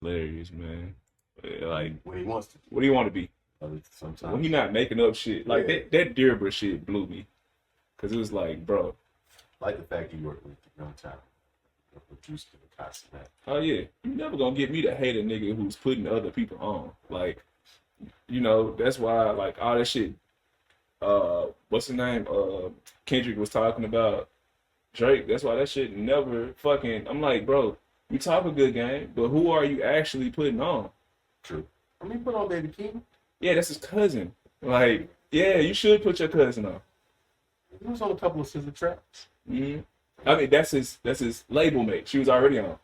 hilarious, man. Like, When he wants to. what do you want to be? Sometimes. When he not making up shit. Like, that Dearborn shit blew me. Because it was like, bro. I like the fact he worked with the Young Town. Produced the concept. Oh, yeah. You never gonna get me to hate a nigga who's putting other people on. Like, you know, that's why, like, all that shit, what's the name? Kendrick was talking about Drake. That's why that shit never fucking, I'm like, bro, you talk a good game, but who are you actually putting on? True. I mean, put on Baby King. Yeah, that's his cousin. Like, yeah, you should put your cousin on. He was on a couple of scissor traps. Mm-hmm. I mean, that's his label mate. She was already on.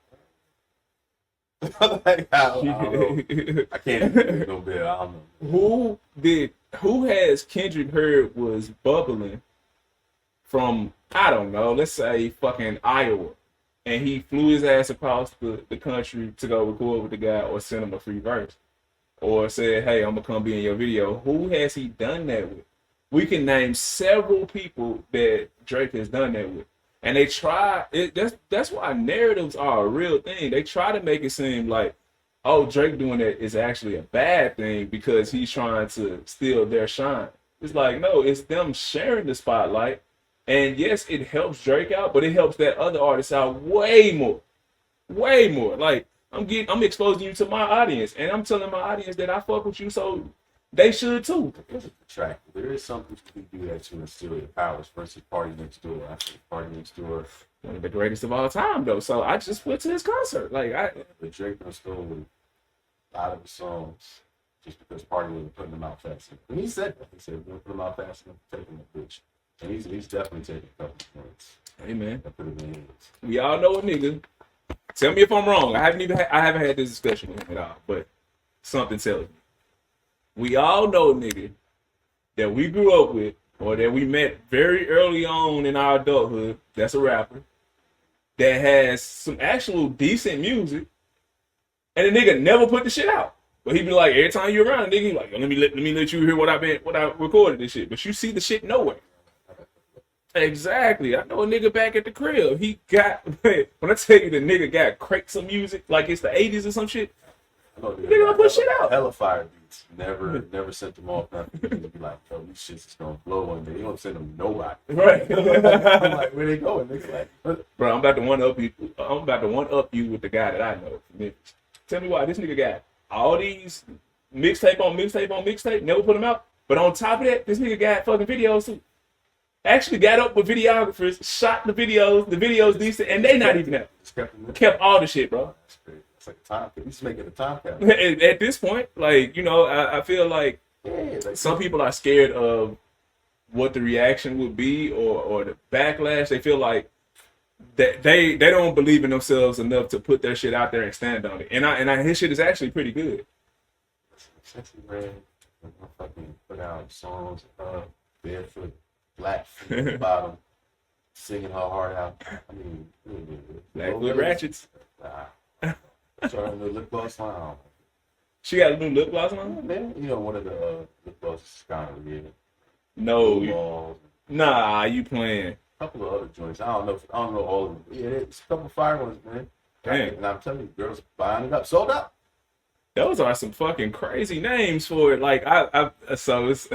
Like, I don't know. I can't do no better. I don't know. Who has Kendrick heard was bubbling from, I don't know, let's say fucking Iowa, and he flew his ass across the country to go record with the guy or send him a free verse, or said, hey, I'm gonna come be in your video. Who has he done that with? We can name several people that Drake has done that with. And they try it. That's why narratives are a real thing. They try to make it seem like, oh, Drake doing that is actually a bad thing because he's trying to steal their shine. It's like, no, it's them sharing the spotlight. And yes, it helps Drake out, but it helps that other artist out way more. Way more. Like, I'm exposing you to my audience, and I'm telling my audience that I fuck with you, so they should too. It's a track. There is something you can do that to instill your powers versus Party Next Door. I think Party Next Door, One of the greatest of all time, though. So I just went to his concert. Like, but Drake done stole a lot of the songs just because Party wasn't putting them out fast enough. And he said that. He said, we're put them out fast enough, taking the bitch. And he's definitely taking a couple of points. hey man, That put him in hands. we all know a nigga. Tell me if I'm wrong. I haven't had this discussion with him at all, but something tells me. We all know a nigga that we grew up with or that we met very early on in our adulthood. That's a rapper that has some actual decent music, and the nigga never put the shit out. But he be like, every time you're around, nigga, he like, let me let you hear what I recorded this shit. But you see the shit nowhere. Exactly. I know a nigga back at the crib. He got when I tell you the nigga got crates of music like it's the 80s or some shit. Nigga don't put shit out. Hella fire beats. Never sent them off. Nothing. He'd be like, yo, these shits is gonna blow one day. You don't send them nobody. Right. I'm like, where they going? Nigga like, Bro, I'm about to one up you. I'm about to one up you with the guy that I know from Memphis. Tell me why this nigga got all these mixtape on mixtape on mixtape, never put them out. But on top of that, this nigga got fucking videos too. Actually got up with videographers, shot the videos decent, and they not even out. Kept all the shit, bro. That's crazy. It's like a time. He's making a time cap. At this point, like, you know, I feel like some people are scared of what the reaction would be or the backlash. They feel like that they don't believe in themselves enough to put their shit out there and stand on it. And his shit is actually pretty good. Sexy Red, I fucking put out songs barefoot, black feet at the bottom, singing her heart out. I mean, Blackwood Ratchets. Nah. Starting the lip gloss line. She got a new lip gloss on? Man, you know, one of the lip glosses kind of weird. No. Nah, you playing. A couple of other joints. I don't know all of them. Yeah, it's a couple of fire ones, man. Damn. And I'm telling you, girls buying it up. Sold out. Those are some fucking crazy names for it. Like so it's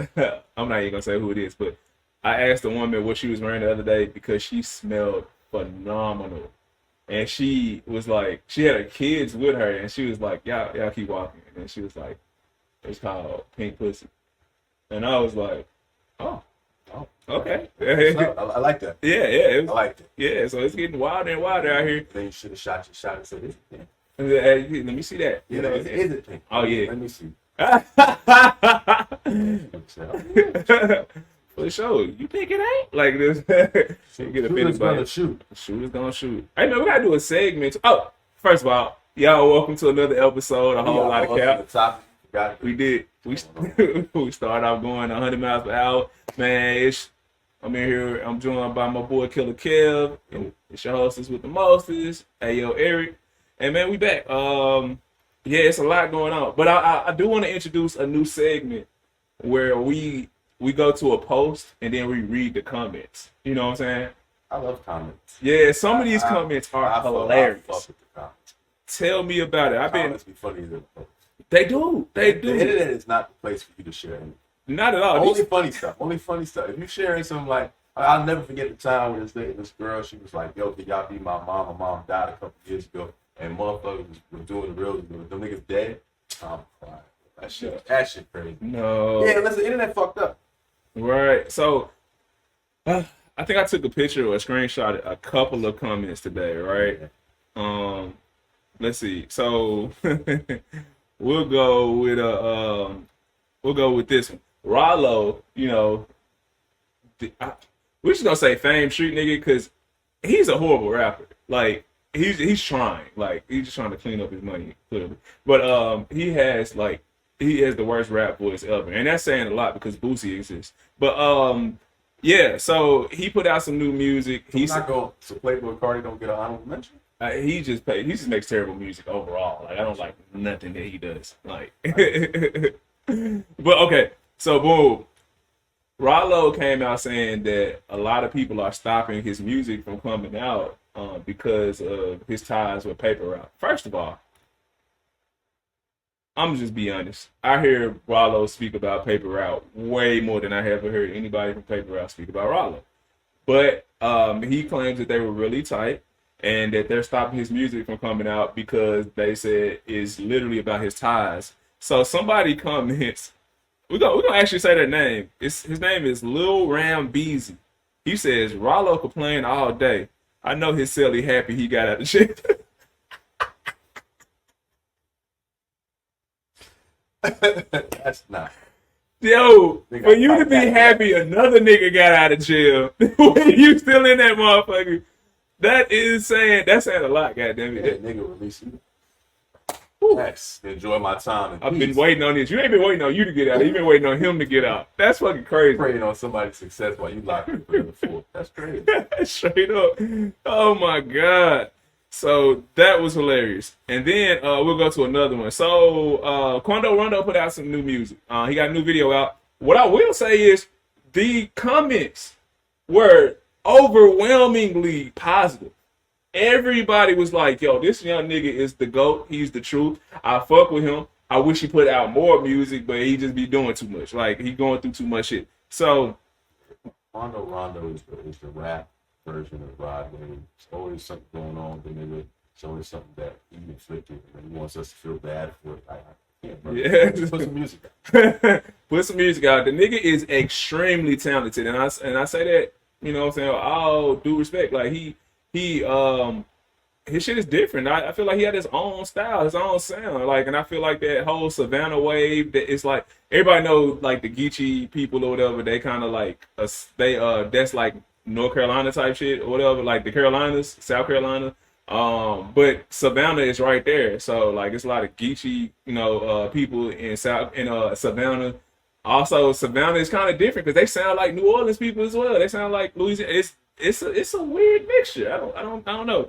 I'm not even gonna say who it is, but I asked the woman what she was wearing the other day because she smelled phenomenal. And she was like, she had her kids with her, and she was like, y'all keep walking. And she was like, it's called Pink Pussy. And I was like, oh, okay. I like that. Yeah. I like it. Yeah, so it's getting wilder and wilder out here. Then you should have shot your shot and said, "Is it pink?" Let me see that. Yeah, is it pink? Oh, yeah. Let me see. For sure. You think it ain't? Like this. Shooter's gonna shoot. Shooter's gonna shoot. Hey, man, we gotta do a segment. Oh, first of all, y'all welcome to another episode, A Whole Lot of Cap. We did. We started off going 100 miles per hour. Man, I'm in here. I'm joined by my boy Killer Kev. And it's your hostess with the mostest. Hey, yo, Eric. And man, we back. Yeah, it's a lot going on. But I do want to introduce a new segment where we go to a post and then we read the comments. You know what I'm saying? I love comments. Yeah, some of these comments are hilarious. I fuck with the comments. Tell me about it. I've been. Comments be funny as hell. They do. They do. The internet is not the place for you to share anything. Not at all. Only funny stuff. Only funny stuff. If you're sharing something like, I'll never forget the time when this girl, she was like, yo, can y'all be my mom? My mom died a couple years ago. And motherfuckers was doing the real, them niggas dead. I'm crying. That shit crazy. No. Yeah, listen, the internet fucked up. Right. So, I think I took a picture or a screenshot of a couple of comments today, right? Let's see. So, we'll go with this one. Rollo, you know, we're just gonna say Fame Street nigga because he's a horrible rapper. Like he's trying, like he's just trying to clean up his money, clearly. But he has the worst rap voice ever, and that's saying a lot because Boosie exists. But yeah, so he put out some new music. So he's not going. So Playboy Cardi don't get an honorable mention. He just makes terrible music overall. Like I don't like nothing that he does. Like, but okay, so boom. Rollo came out saying that a lot of people are stopping his music from coming out because of his ties with Paper Route. First of all, I'm just be honest. I hear Rollo speak about Paper Route way more than I ever heard anybody from Paper Route speak about Rollo. But he claims that they were really tight and that they're stopping his music from coming out because they said it's literally about his ties. So somebody comments. We're gonna actually say their name. His name is Lil Ram Beezy. He says, Rollo complained all day. I know his celly happy he got out of jail. That's not. Yo, for you to be happy another nigga got out of jail when you still in that motherfucker, that's saying a lot, goddammit. That nigga released me. Yes, enjoy my time. I've been waiting on this. You ain't been waiting on you to get out. You've been waiting on him to get out. That's fucking crazy. Praying on somebody's success while you locked in for the fourth. That's crazy. Straight up. Oh my God. So that was hilarious. And then we'll go to another one. So Quando Rondo put out some new music. He got a new video out. What I will say is the comments were overwhelmingly positive. Everybody was like, yo, this young nigga is the GOAT. He's the truth. I fuck with him. I wish he put out more music, but he just be doing too much. Like, he going through too much shit. So, Rondo is the rap version of Rod Wave. There's always something going on with the nigga. It's always something that he inflicted, and he wants us to feel bad for it. I can't, bro. Yeah. Put some music out. Put some music out. The nigga is extremely talented, and I say that, you know what I'm saying, all due respect. Like, his shit is different. I feel like he had his own style, his own sound. Like, and I feel like that whole Savannah wave, that it's like everybody know like the Geechee people or whatever. They kind of like that's like North Carolina type shit or whatever, like the Carolinas, South Carolina. But Savannah is right there, so like it's a lot of Geechee, people in Savannah. Also, Savannah is kind of different because they sound like New Orleans people as well. They sound like Louisiana. It's a weird mixture. I don't know.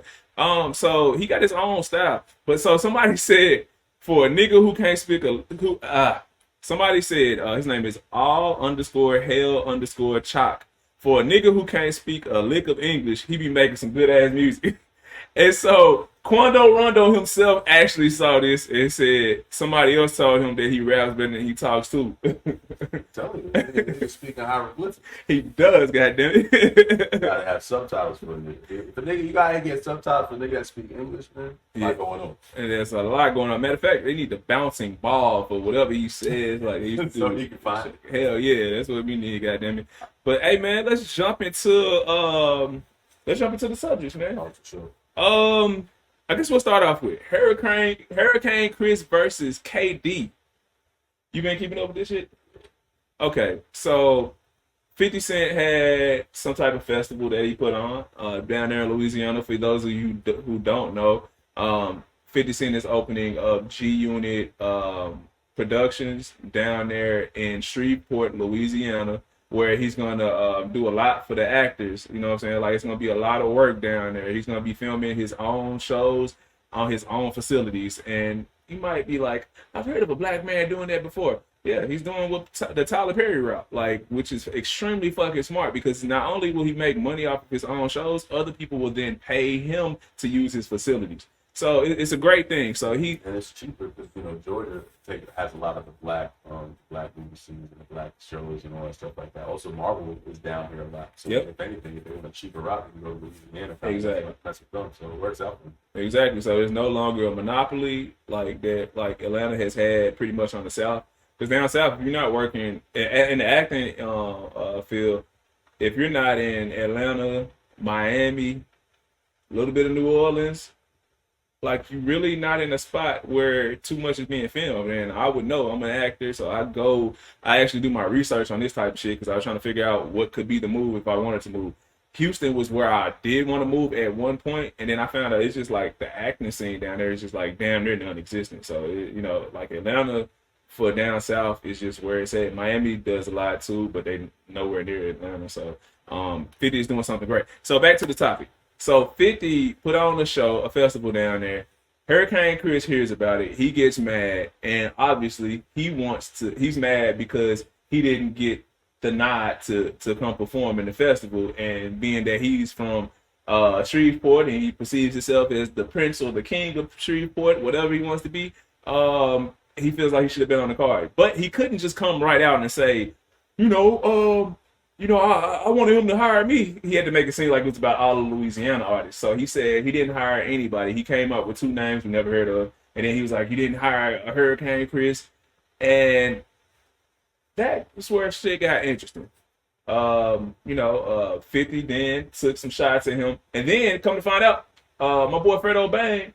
So he got his own style. But so somebody said for a nigga who can't speak somebody said his name is all_hell_chalk. For a nigga who can't speak a lick of English, he be making some good ass music. And so Quando Rondo himself actually saw this and said somebody else told him that he raps better than he talks too. Tell you, he's speaking hieroglyphics. He does, goddammit. You gotta have subtitles for a nigga. If a nigga, you gotta get subtitles for a nigga that speak English, man. What's going on? And there's a lot going on. Matter of fact, they need the bouncing ball for whatever he says. Like they used to So do. he can find it. Hell yeah, that's what we need, goddammit. But hey, man, let's jump into the subjects, man. Oh, for sure. I guess we'll start off with Hurricane Chris versus KD. You been keeping up with this shit? Okay, so 50 Cent had some type of festival that he put on down there in Louisiana. For those of you who don't know, 50 Cent is opening up G Unit Productions down there in Shreveport, Louisiana, where he's going to do a lot for the actors. You know what I'm saying? Like, it's going to be a lot of work down there. He's going to be filming his own shows on his own facilities. And you might be like, I've heard of a black man doing that before. Yeah, he's doing what the Tyler Perry route, like, which is extremely fucking smart because not only will he make money off of his own shows, other people will then pay him to use his facilities. So it's a great thing. So he And it's cheaper because Georgia has a lot of the black movie scenes and the black shows and all that stuff like that. Also, Marvel is down here a lot. So if anything, if they want a cheaper route, you can go to Louisiana. Exactly. That's a film, so it works out for them. Exactly. So it's no longer a monopoly like that, like Atlanta has had pretty much on the South. Because down South, if you're not working in the acting field, if you're not in Atlanta, Miami, a little bit of New Orleans, like you really not in a spot where too much is being filmed. And I would know, I'm an actor, so I actually do my research on this type of shit because I was trying to figure out what could be the move if I wanted to move. Houston was where I did want to move at one point, and then I found out it's just like the acting scene down there is just like damn near non-existent. So like Atlanta for down south is just where it's at. Miami does a lot too, but they nowhere near Atlanta. So 50 is doing something great. So back to the topic. So 50 put on a show, a festival down there. Hurricane Chris hears about it. He gets mad, and obviously he's mad because he didn't get the nod to come perform in the festival, and being that he's from Shreveport and he perceives himself as the prince or the king of Shreveport, whatever he wants to be, he feels like he should have been on the card. But he couldn't just come right out and say, I wanted him to hire me. He had to make it seem like it was about all the Louisiana artists. So he said he didn't hire anybody. He came up with 2 names we never heard of, and then he was like, he didn't hire a Hurricane Chris, and that's where shit got interesting. 50 then took some shots at him, and then come to find out, my boy Fredo Bang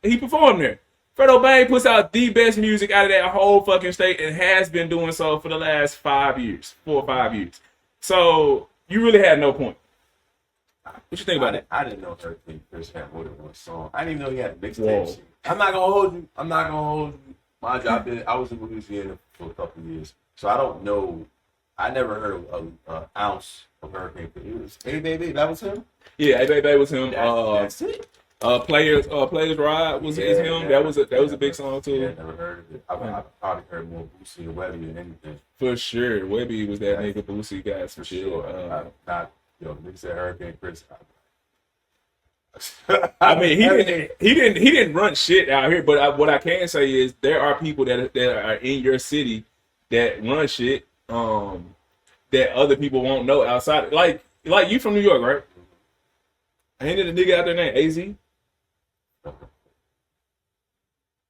he performed there. Fredo Bang puts out the best music out of that whole fucking state and has been doing so for the last 4 or 5 years. So you really had no point. What you think about it? I didn't know Hurricane Chris had more than one song. I didn't even know he had a mixtape. I'm not gonna hold you. My job. I was in Louisiana for a couple of years, so I don't know. I never heard an ounce of Hurricane Chris. Hey Baby, that was him. Yeah, Hey Baby was him. That's it. Players Ride was him. Yeah. That was a big song too. Yeah, never heard of it. I probably heard more Boosie and Webby than anything. For sure, Webby was that nigga. Boosie guys for sure. Nigga said Hurricane Chris. I mean, he didn't run shit out here. But what I can say is there are people that are in your city that run shit that other people won't know outside. Like you from New York, right? Ain't it a nigga out there named AZ?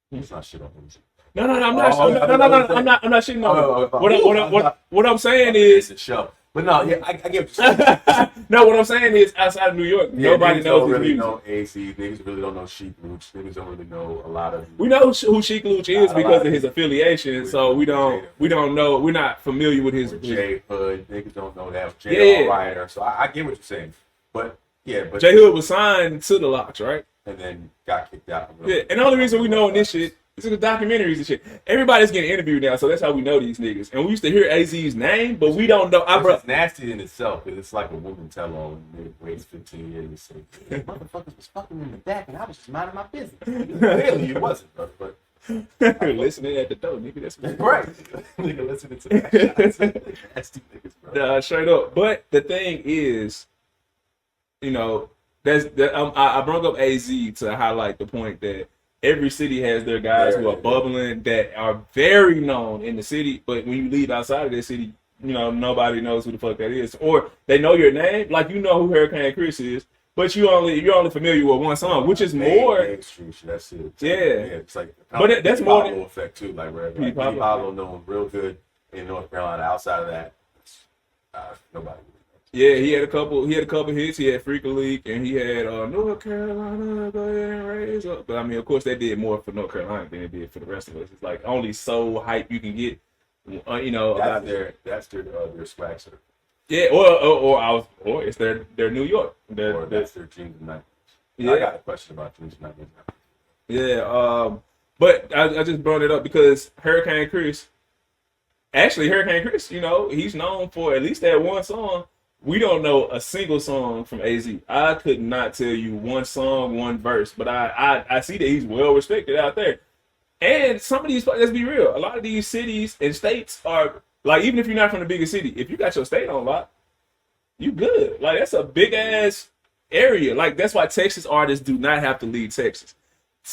It's not shit on him. No, I'm not shitting on him. What I'm saying is the show. But no, yeah, I get what you're saying. No, what I'm saying is outside of New York, nobody knows his music. Know AC. Niggas really don't know Sheek Louch. Niggas don't really know a lot of. We know who Sheek Louch is because of his affiliation, so we don't know. We're not familiar with his. J Hood. Niggas don't know that. J Ryder. So I get what you're saying, but J Hood was signed to the Locks, right? And then got kicked out. Yeah, and the only reason we know this shit. It's in the documentaries and shit. Everybody's getting interviewed now, so that's how we know these niggas. And we used to hear AZ's name, but we don't know. It's nasty in itself, because it's like a woman tell-all when they waits 15 years and say, motherfuckers was fucking in the back, and I was just minding my business. Clearly, it wasn't, but listening at the door, nigga. That's right. Nigga, listening to that. Nasty niggas, bro. Nah, straight up. But the thing is, I brought up AZ to highlight the point that every city has their guys who are bubbling that are very known in the city, but when you leave outside of their city, nobody knows who the fuck that is, or they know your name, like you know who Hurricane Chris is, but you're only familiar with one song, which is more mainstream. That's it. Yeah, it's like but that's more than effect too. Like where Pablo known real good in North Carolina. Outside of that, nobody. Yeah, he had a couple hits. He had Freak a Leak, and he had North Carolina, go ahead and raise up. But I mean, of course, they did more for North Carolina than they did for the rest of us. It's like only so hype you can get, That's their swag surf. Yeah, or it's their New York. That's their jeans and nightmares. Yeah, I got a question about jeans and nightmares. Yeah, but I just brought it up because Hurricane Chris, he's known for at least that one song. We don't know a single song from AZ. I could not tell you one song, one verse, but I see that he's well respected out there. And some of these, let's be real, a lot of these cities and states are, like, even if you're not from the biggest city, if you got your state on lock, you good. Like, that's a big ass area. Like that's why Texas artists do not have to leave Texas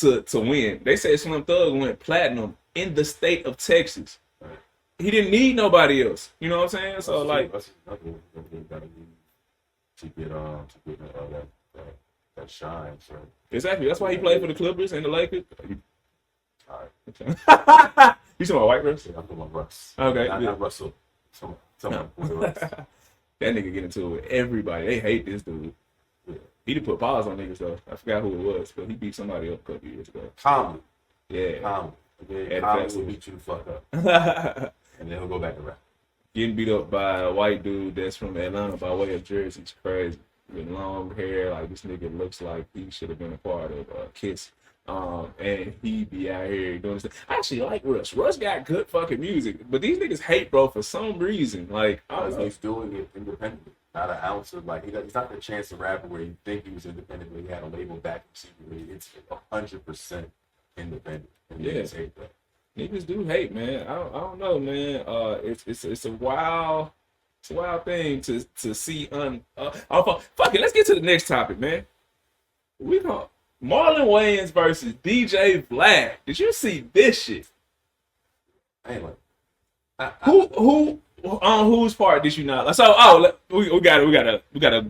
to win. They say Slim Thug went platinum in the state of Texas. He didn't need nobody else. You know what I'm saying? So like, that's another one that gotta need to get that shine. So exactly. That's why he played for the Clippers and the Lakers. all right, You talking about White Russ? I'm talking about Russ. Okay, not Russell. Someone with Russ. That nigga get into it with everybody. They hate this dude. Yeah. He did put pause on niggas though. I forgot who it was, but he beat somebody up a couple years ago. Calmly. Yeah. Calmly. At Calmly the will beat you the fuck up. And then he'll go back to rap. Getting beat up by a white dude that's from Atlanta by way of Jersey is crazy. With long hair, like this nigga looks like he should have been a part of Kiss. And he be out here doing this. I actually like Russ. Russ got good fucking music, but these niggas hate bro for some reason. Like I don't know. He's doing it independently. Not an ounce of like he's not the Chance the Rapper where you think he was independent, but he had a label back secretly. It's 100% independent. And Yeah. niggas hate that. Niggas do hate, man. I don't know, man. It's a wild thing to see. Fuck it. Let's get to the next topic, man. We got Marlon Wayans versus DJ Vlad. Did you see this shit? Anyway, Who on whose part did you not? So we gotta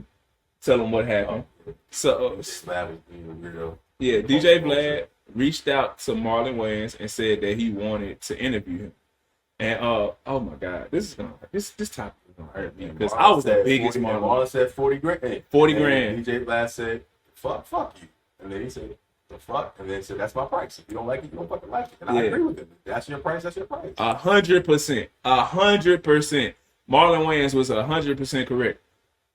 tell them what happened. So Vlad was being a weirdo. yeah, DJ Vlad reached out to Marlon Wayans and said that he wanted to interview him. And oh my god, this topic is gonna hurt me because I was the biggest Marlon. Marlon said 40 grand. 40 grand. DJ Vlad said, fuck you. And then he said, the fuck? And then he said, that's my price. If you don't like it, you don't fucking like it. And I agree with him. That's your price, that's your price. 100%. 100%. Marlon Wayans was 100% correct.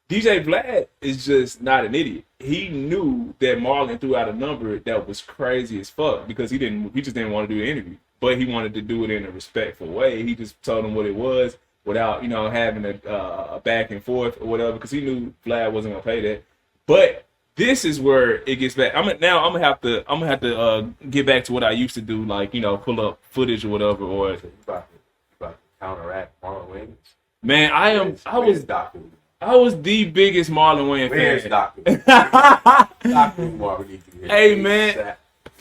DJ Vlad is just not an idiot. He knew that Marlon threw out a number that was crazy as fuck because he just didn't want to do the interview. But he wanted to do it in a respectful way. He just told him what it was without, having a back and forth or whatever because he knew Vlad wasn't gonna pay that. But this is where it gets back. I'm gonna have to get back to what I used to do, like pull up footage or whatever. Or So you about to counteract Marlon Wayans? man, I was the biggest Marlon Wayans Where's fan. Dr. Umar, we need you here. Hey, man.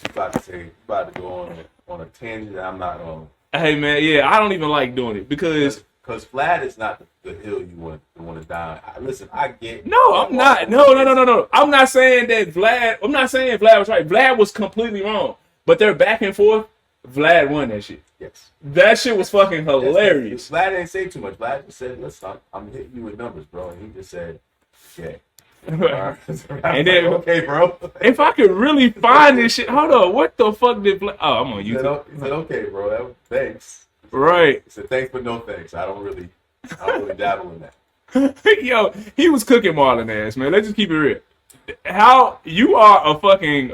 You about to go on a tangent that I'm not on. Hey man, yeah, I don't even like doing it because Vlad is not the hill you want to die. Listen, I get. no, I'm not. No. I'm not saying that Vlad. I'm not saying Vlad was right. Vlad was completely wrong. But they're back and forth. Vlad won that shit. Yes. That shit was fucking hilarious. Vlad didn't say too much. Vlad just said, "Listen, I'm hitting you with numbers, bro," and he just said, "Okay." And then, okay, bro. If I could really find this shit, hold on. What the fuck did Vlad? Oh, I'm on YouTube. He said, "Okay, bro. Thanks." Right. He said, "Thanks, but no thanks. I don't really dabble in that." Yo, he was cooking Marlon ass, man. Let's just keep it real. How you are a fucking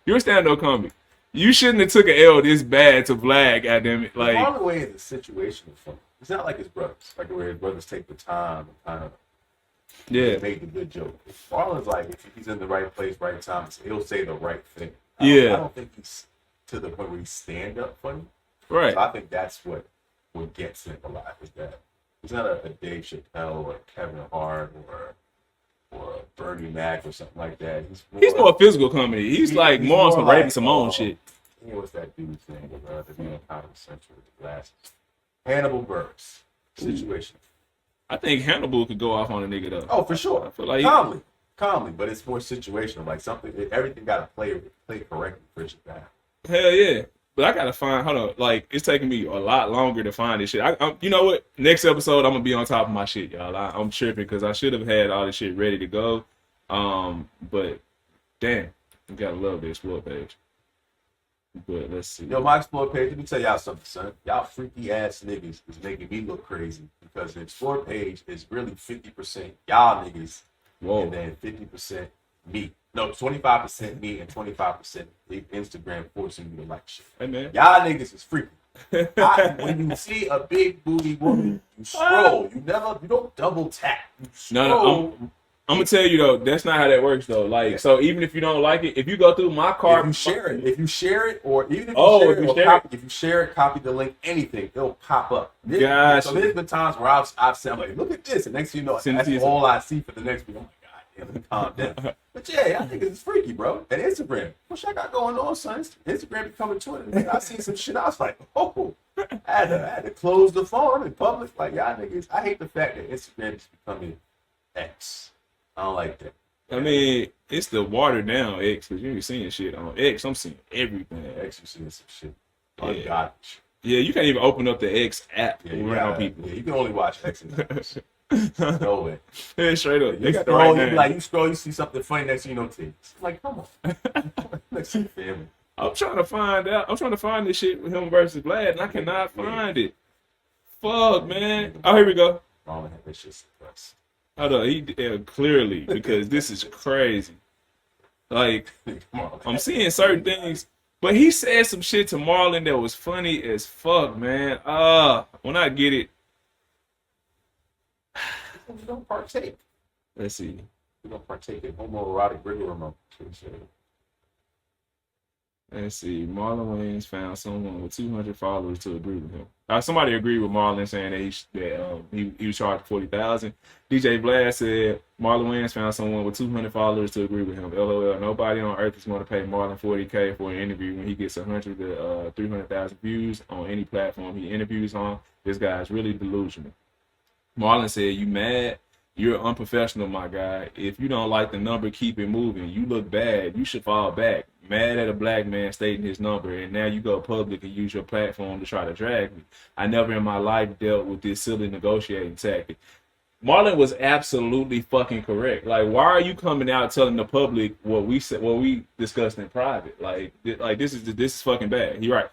you're a stand-up comic. You shouldn't have took an L this bad to Vlad, goddamn it. Like Marlon Wayans is situational funny. It's not like his brothers, like where his brothers take the time and kind of make the good joke. Marlon's like if he's in the right place, right time, he'll say the right thing. I don't think he's to the point where he's stand-up funny. Right. So I think that's what gets him a lot is that he's not a Dave Chappelle or Kevin Hart or Bernie Mac or something like that. He's more physical comedy. He's like more on some Raven Simone shit. What's that dude's name? The being on Comedy Central with the glasses. Hannibal Buress. Situation. I think Hannibal could go off on a nigga though. Oh, for sure. I feel like calmly, but it's more situational. Like everything got to play correctly for it to happen. Hell yeah. But I gotta find. Hold on, like it's taking me a lot longer to find this shit. You know what? Next episode, I'm gonna be on top of my shit, y'all. I'm tripping because I should have had all this shit ready to go. But damn, you gotta love the Explore page. But let's see. Yo, my Explore page. Let me tell y'all something, son. Y'all freaky ass niggas is making me look crazy because the Explore page is really 50% y'all niggas, and then 50% me. No, 25% me and 25% Instagram forcing me to like shit. Hey man, y'all niggas is freaky. When you see a big booty woman, you scroll. You don't double tap. You scroll. No, I'm gonna tell you though, that's not how that works though. Like, so even if you don't like it, if you go through my card, if you share it, or even if you share it, copy the link, anything, it'll pop up. Gotcha. So there's been times where I've said, like, look at this, and next thing you know, that's all I see for the next week. I'm like, God Calm down. But yeah, I think it's freaky, bro. And Instagram, what y'all got going on, son? Instagram becoming Twitter. I seen some shit. I was like, oh, I had to close the phone in public. Like y'all niggas, I hate the fact that Instagram is becoming X. I don't like that. I mean, it's the watered down X because you ain't seeing shit on X. I'm seeing everything. X, you seeing some shit. Yeah. Garbage. Yeah, you can't even open up the X app around people. Yeah, you can only watch X and X. No way. Yeah, straight up. You scroll, you scroll, you see something funny, next thing you know, titties. Like, come on. Let's see the family. I'm trying to find this shit with him versus Vlad, and I cannot find it. Fuck, man. Oh, here we go. Marlon had that shit suppressed. Hold on, clearly, because this is crazy. Like, I'm seeing certain things, but he said some shit to Marlon that was funny as fuck, man. When I get it. We don't partake. Let's see. We don't partake in homoerotic rigor moments. Let's see. Marlon Wayans found someone with 200 followers to agree with him. Somebody agreed with Marlon saying that he was charged $40,000. DJ Vlad said Marlon Wayans found someone with 200 followers to agree with him. LOL. Nobody on earth is going to pay Marlon $40K for an interview when he gets 100 to 300,000 views on any platform he interviews on. This guy is really delusional. Marlon said, "You mad? You're unprofessional, my guy. If you don't like the number, keep it moving. You look bad. You should fall back. Mad at a black man stating his number, and now you go public and use your platform to try to drag me. I never in my life dealt with this silly negotiating tactic." Marlon was absolutely fucking correct. Like, why are you coming out telling the public what we said, what we discussed in private? Like this is fucking bad. You're right.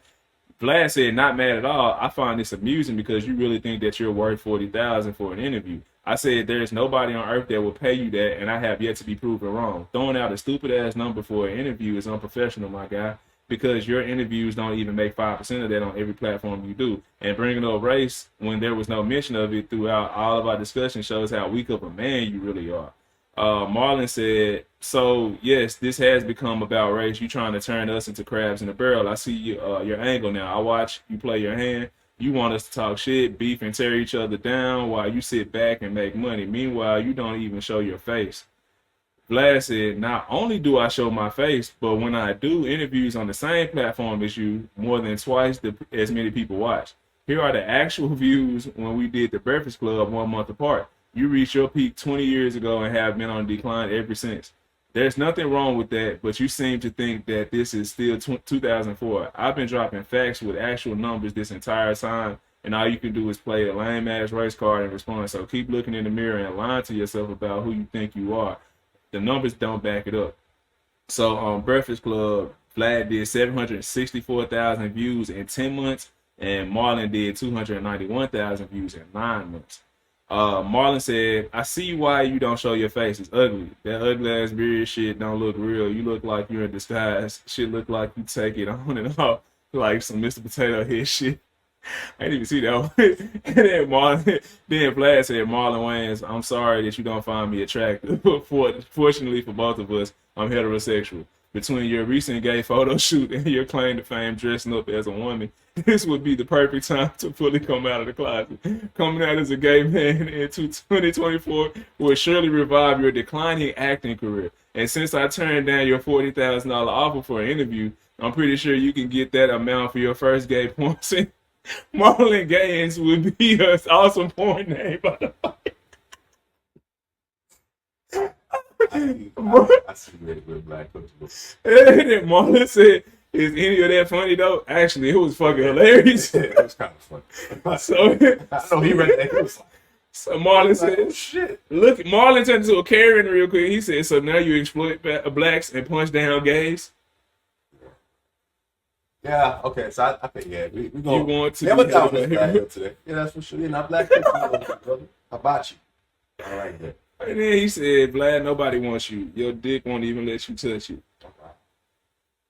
Vlad said, "Not mad at all. I find this amusing because you really think that you're worth $40,000 for an interview. I said there's nobody on earth that will pay you that, and I have yet to be proven wrong. Throwing out a stupid ass number for an interview is unprofessional, my guy, because your interviews don't even make 5% of that on every platform you do. And bringing up race when there was no mention of it throughout all of our discussion shows how weak of a man you really are." Marlon said, "So yes, this has become about race. You trying to turn us into crabs in a barrel. I see your angle now. I watch you play your hand. You want us to talk shit, beef, and tear each other down while you sit back and make money. Meanwhile, you don't even show your face." Vlad said, "Not only do I show my face, but when I do interviews on the same platform as you, more than twice as many people watch. Here are the actual views when we did the Breakfast Club 1 month apart. You reached your peak 20 years ago and have been on decline ever since. There's nothing wrong with that, but you seem to think that this is still 2004. I've been dropping facts with actual numbers this entire time, and all you can do is play a lame-ass race card and respond. So keep looking in the mirror and lying to yourself about who you think you are. The numbers don't back it up." So on Breakfast Club, Vlad did 764,000 views in 10 months, and Marlon did 291,000 views in 9 months. Marlon said, "I see why you don't show your face. It's ugly. That ugly ass beard shit don't look real. You look like you're in disguise. Shit look like you take it on and off like some Mr. Potato Head shit." I didn't even see that one. And then Vlad said, "Marlon Wayans, I'm sorry that you don't find me attractive. Fortunately for both of us, I'm heterosexual. Between your recent gay photo shoot and your claim to fame dressing up as a woman, this would be the perfect time to fully come out of the closet. Coming out as a gay man in 2024 will surely revive your declining acting career. And since I turned down your $40,000 offer for an interview, I'm pretty sure you can get that amount for your first gay porn scene. Marlon Wayans would be an awesome porn name, by the way." I see with Black Coach. And then Marlon said, "Is any of that funny though?" Actually, it was fucking hilarious. Yeah, it was kind of funny. So I know he read that. He was like, So Marlon said, "Oh shit!" Look, Marlon turned into a Karen real quick. He said, "So now you exploit blacks and punch down gays?" Yeah. Okay. So I think we going. You want to never be down held this by guy him. today. Yeah, that's for sure. You're not Black Coach, brother. How about you? I like that. And then he said, "Vlad, nobody wants you. Your dick won't even let you touch it.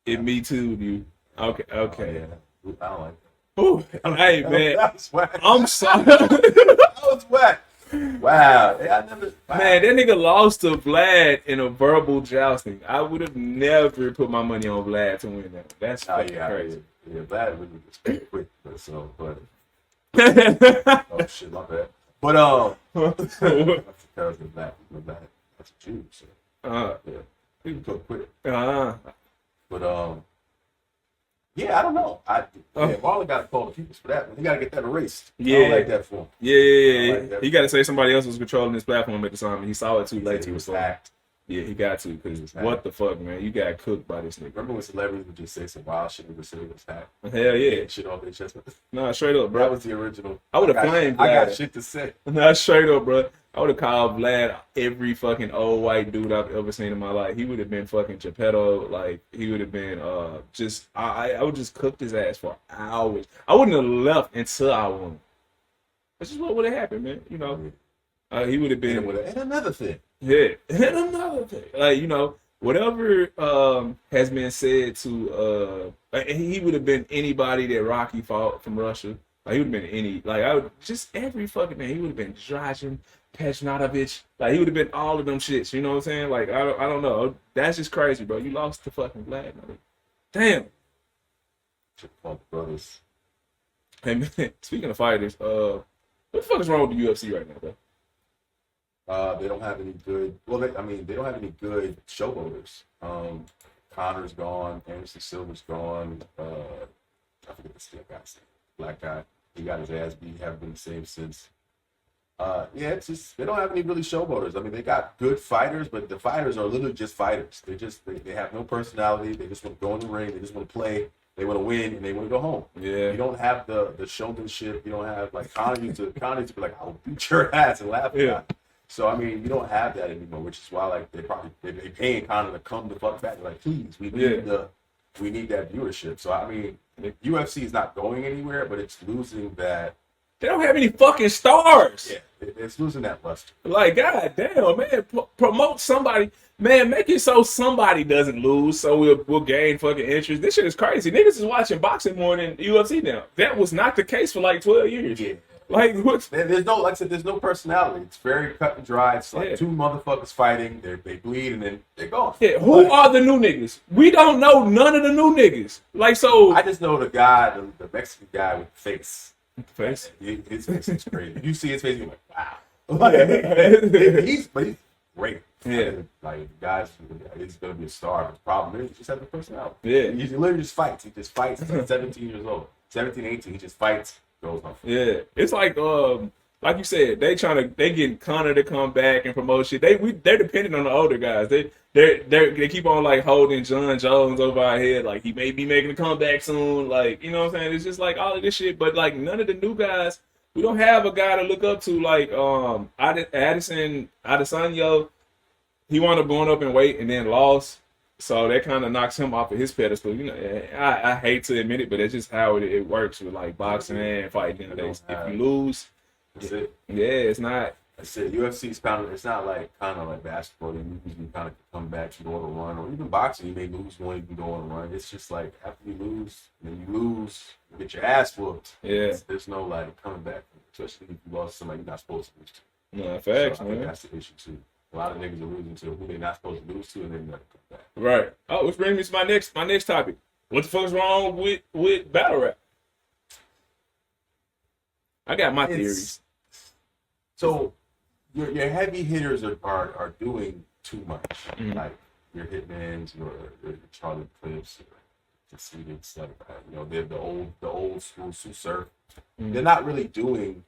It me too, you." Okay. Oh, yeah. I don't like that. Ooh, hey man, That was whack. I'm sorry. That was whack. Wow. Yeah, I never. Wow. Man, that nigga lost to Vlad in a verbal jousting. I would have never put my money on Vlad to win that. That's fucking crazy. Yeah, Vlad really was quick. But oh shit, my bad. But that's the Black. That's a Jew. So Uh, yeah, he can cook quick. uh, But yeah, I don't know. Marlon got to call the people for that. Man. He got to get that erased. I Yeah. don't like that for him. yeah. like that. He got to say somebody else was controlling his platform at the time, and he saw it too late He to was respond. hacked. Yeah, he got to, because was what hacked. the fuck, man? You got cooked by this nigga. Remember when celebrities would just say some wild shit and would say it was hacked? Hell yeah. Get shit off their chest. Nah, straight up, That bro. was the original. I would've got- flamed I got Vlad. shit to say. Nah, straight up, bro. I would have called Vlad every fucking old white dude I've ever seen in my life. He would have been fucking Geppetto. Like, he would have been just, I would just cooked his ass for hours. I wouldn't have left until I won. That's just what would have happened, man. You know, he would have been. And another thing. Yeah, and another thing, like, you know, whatever has been said to he would have been anybody that Rocky fought from Russia. Like, he would have been any, like, I would just every fucking man. He would have been Drazen, Pejnatovic. Like, he would have been all of them shits. You know what I'm saying? Like, I don't know. That's just crazy, bro. You lost to fucking Vlad. Man. Damn. Brothers. Hey man, speaking of fighters, what the fuck is wrong with the UFC right now, bro? They don't have any good. Well, they don't have any good showboaters. Connor's gone. Anderson Silva's gone. I forget the still guy's name. Black guy. He got his ass beat. Haven't been the same since. Yeah, it's just they don't have any really showboaters. I mean, they got good fighters, but the fighters are literally just fighters. They have no personality. They just want to go in the ring. They just want to play. They want to win and they want to go home. Yeah. You don't have the showmanship. You don't have like Connor used to be like, "I'll beat your ass" and laugh about it. So I mean, you don't have that anymore, which is why like they paying Connor to come the fuck back. They're like, please, we need that viewership. So I mean, the UFC is not going anywhere, but it's losing that. They don't have any fucking stars. Yeah, it's losing that luster. Like, god damn, man, promote somebody, man, make it so somebody doesn't lose, so we'll gain fucking interest. This shit is crazy. Niggas is watching boxing more than UFC now. That was not the case for like 12 years. Yeah. Like, what? There's no, like I said, there's no personality. It's very cut and dry. It's like two motherfuckers fighting. They bleed and then they're gone. Yeah, who are the new niggas? We don't know none of the new niggas. Like, so I just know the guy, the Mexican guy with the face. face. His face is crazy. You see his face, you're like, wow. Like, he's great. Yeah. Like, guys, he's gonna be a star. But the problem is, he just has a personality. Yeah. He literally just fights. He just fights. He's like 17 years old, 17, 18. He just fights. Goes on. Yeah, it's like you said, they getting Conor to come back and promote shit. They're dependent on the older guys. They keep on like holding John Jones over our head, like he may be making a comeback soon. Like, you know what I'm saying? It's just like all of this shit, but like none of the new guys. We don't have a guy to look up to like Addison Adesanya. He wound up going up in weight and then lost. So that kind of knocks him off of his pedestal. You know, I hate to admit it, but it's just how it works with like boxing and fighting nowadays. If you lose, that's it. Yeah, it's not. That's it. UFC's kind of. It's not like kind of like basketball. You usually kind of come back, you go on a run, or even boxing. You may lose one, you can go on a run. It's just like after you lose, you get your ass whooped. Yeah. There's no like coming back, especially if you lost somebody you're not supposed to lose to. No, facts, so I man. think that's the issue too. A lot of niggas are losing to who they're not supposed to lose to, and then never come back. Right. Oh, which brings me to my next topic. What the fuck is wrong with battle rap? I got my theories. So your heavy hitters are doing too much. Mm-hmm. Like your Hitmans, your Charlie Clips, the Cedars, like you know, they're the old school Sue Surf. Mm-hmm. They're not really doing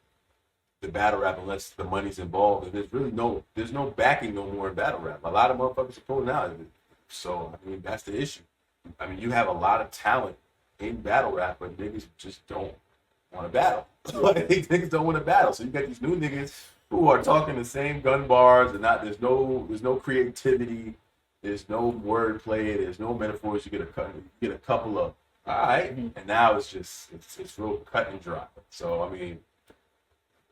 the battle rap unless the money's involved, and there's no backing no more in battle rap. A lot of motherfuckers are pulling out of it. So I mean that's the issue. I mean you have a lot of talent in battle rap, but niggas just don't want to battle. Like, niggas don't want to battle. So you got these new niggas who are talking the same gun bars and there's no creativity, there's no wordplay, there's no metaphors. You get a couple of all right, and now it's real cut and dry. So I mean.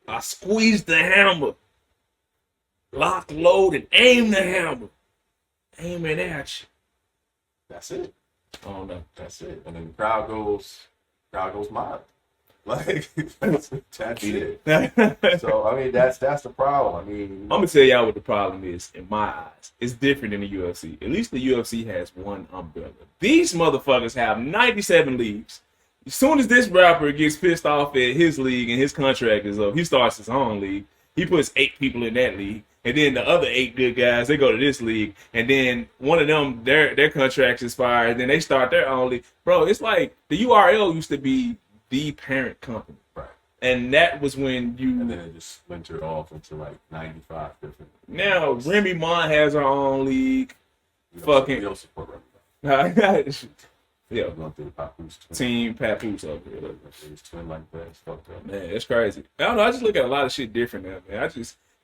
I squeezed the hammer, lock, load, and aim the hammer. Aiming at you. That's it. Oh no, that's it. And then the crowd goes mild. Like that's it. So I mean that's the problem. I mean I'm gonna tell y'all what the problem is in my eyes. It's different than the UFC. At least the UFC has one umbrella. These motherfuckers have 97 leagues. As soon as this rapper gets pissed off at his league and his contract is up, he starts his own league. He puts 8 people in that league. and then the other 8 good guys they go to this league, and then one of them their contracts expire, and then they start their own league. Bro, it's like the URL used to be the parent company, Right. and that was when you. And then it just splintered off into like 95 different. Now Remy Ma has her own league. We Fucking. don't support Remy. Yeah, We're going through the Papoose twin. Team Papoose over here. It's twin like that. It's fucked up. Man, it's crazy. I don't know. I just look at a lot of shit different now, man.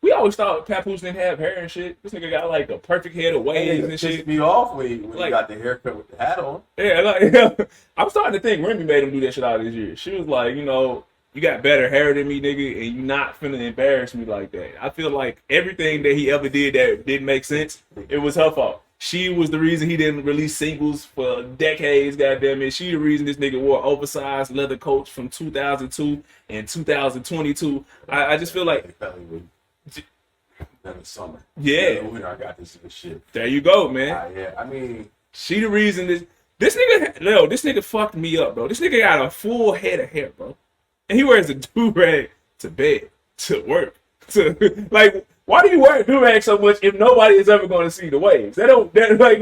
We always thought Papoose didn't have hair and shit. This nigga got like a perfect head of waves and It shit. pissed me off when you Like- got the haircut with the hat on. Yeah, like I'm starting to think Remy made him do that shit all these years. She was like, you know, you got better hair than me, nigga, and you not finna embarrass me like that. I feel like everything that he ever did that didn't make sense, it was her fault. She was the reason he didn't release singles for decades, goddamn it. She the reason this nigga wore oversized leather coats from 2002 and 2022. I just feel like, In the summer. yeah, In the winter, I got this shit. there you go, man. Yeah, I mean, She the reason this nigga fucked me up, bro. This nigga got a full head of hair, bro. And he wears a do-rag to bed, to work, to like. Why do you wear a do-rag so much if nobody is ever going to see the waves? That like.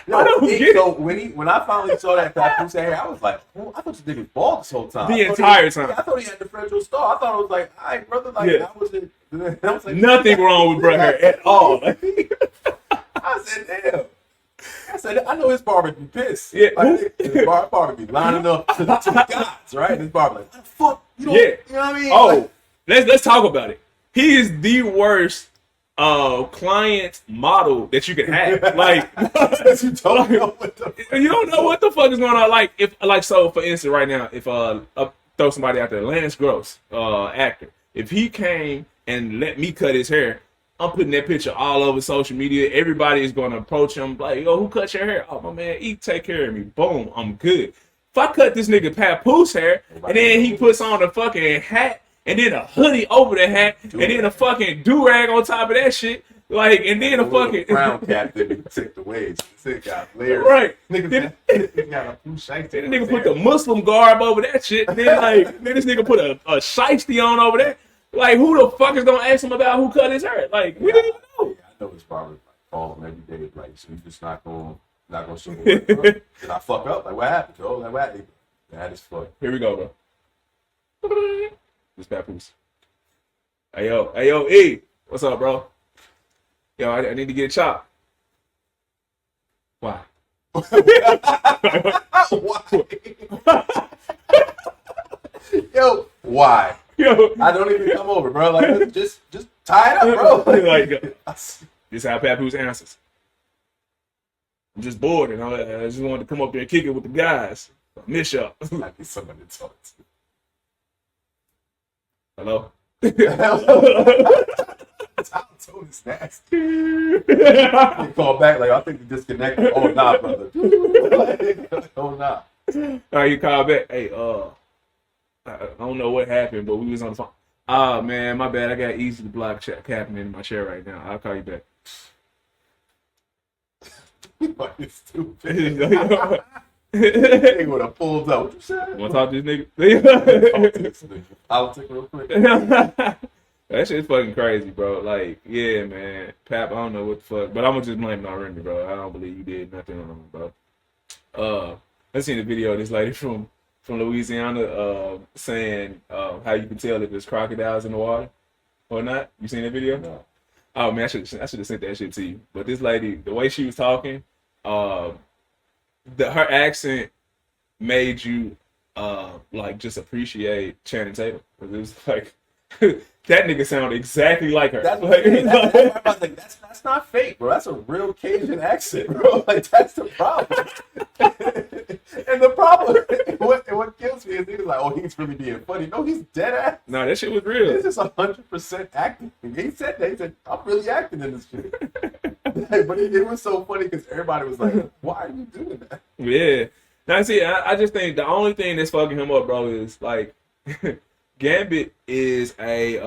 no, I don't get it. so when I finally saw that Papoose hair, I was like, oh, I thought this nigga was bald this whole time. The entire time. I thought he had the Federal Star. I thought it was like, all right, brother, like, Yeah. I was like, Nothing wrong with bro hair at all. I said, damn. I said, I know his barber be pissed. Yeah. Like, his barber be lining up to the gods, right? His barber like, what the fuck? You don't, Yeah. You know what I mean? Oh, let's talk about it. He is the worst client model that you could have. Like, you don't know what the you don't know what the fuck is going on. Like, so for instance, right now, if throw somebody out there, Lance Gross, actor, if he came and let me cut his hair, I'm putting that picture all over social media. Everybody is going to approach him like, yo, who cut your hair? Oh, my man, he take care of me. Boom, I'm good. If I cut this nigga Papoose hair, and then he puts on a fucking hat, and then a hoodie over the hat, and then a fucking do-rag on top of that shit, like, and then a fucking brown cap that be took the waves. This got layers. Right. Nigga got a blue shiesty. Then the nigga put the Muslim garb over that shit. Then this nigga put a shiesty on over there. Like, who the fuck is gonna ask him about who cut his hair? Like, we didn't even know. Yeah, I know his barber like call him every day, like, so he's just not gonna show me. Did I fuck up? Like, what happened? Oh, like, what happened? That is fuck. Here we go, bro. This Papoose. Hey yo, E. What's up, bro? Yo, I need to get chopped. Why? Yo, why? Yo, I don't even come over, bro. Like, just tie it up, bro. like, this is how Papoose answers. I'm just bored, and I just wanted to come up there and kick it with the guys. I miss y'all. I need somebody to talk to. Hello? Tone is nasty. They call back like, I think you disconnected. Oh, nah, brother. Oh, nah. All right, you call back. Hey, I don't know what happened, but we was on the phone. Ah, man, my bad. I got easy to block happening in my chair right now. I'll call you back. Fucking stupid. They would have pulled up. What you said? Want to talk to this nigga? Politics real quick. That shit's fucking crazy, bro. Like, yeah, man. Pap, I don't know what the fuck. But I'm going to just blame it on Remy, bro. I don't believe you did nothing on him, bro. I seen a video of this lady from Louisiana saying how you can tell if there's crocodiles in the water or not. You seen that video? No. Oh, man, I should have sent that shit to you. But this lady, the way she was talking, her accent made you like just appreciate Channing Tatum. Because it was like that nigga sounded exactly like her. That's, like, that's not fake, bro. That's a real Cajun accent, bro. Like, that's the problem. And the problem, what kills me is he's like, oh, he's really being funny. No, he's dead ass. no, that shit was real. This is 100% acting. He said that. He said, I'm really acting in this shit. But it was so funny because everybody was like, why are you doing that? Yeah. Now, see, I just think the only thing that's fucking him up, bro, is like Gambit is a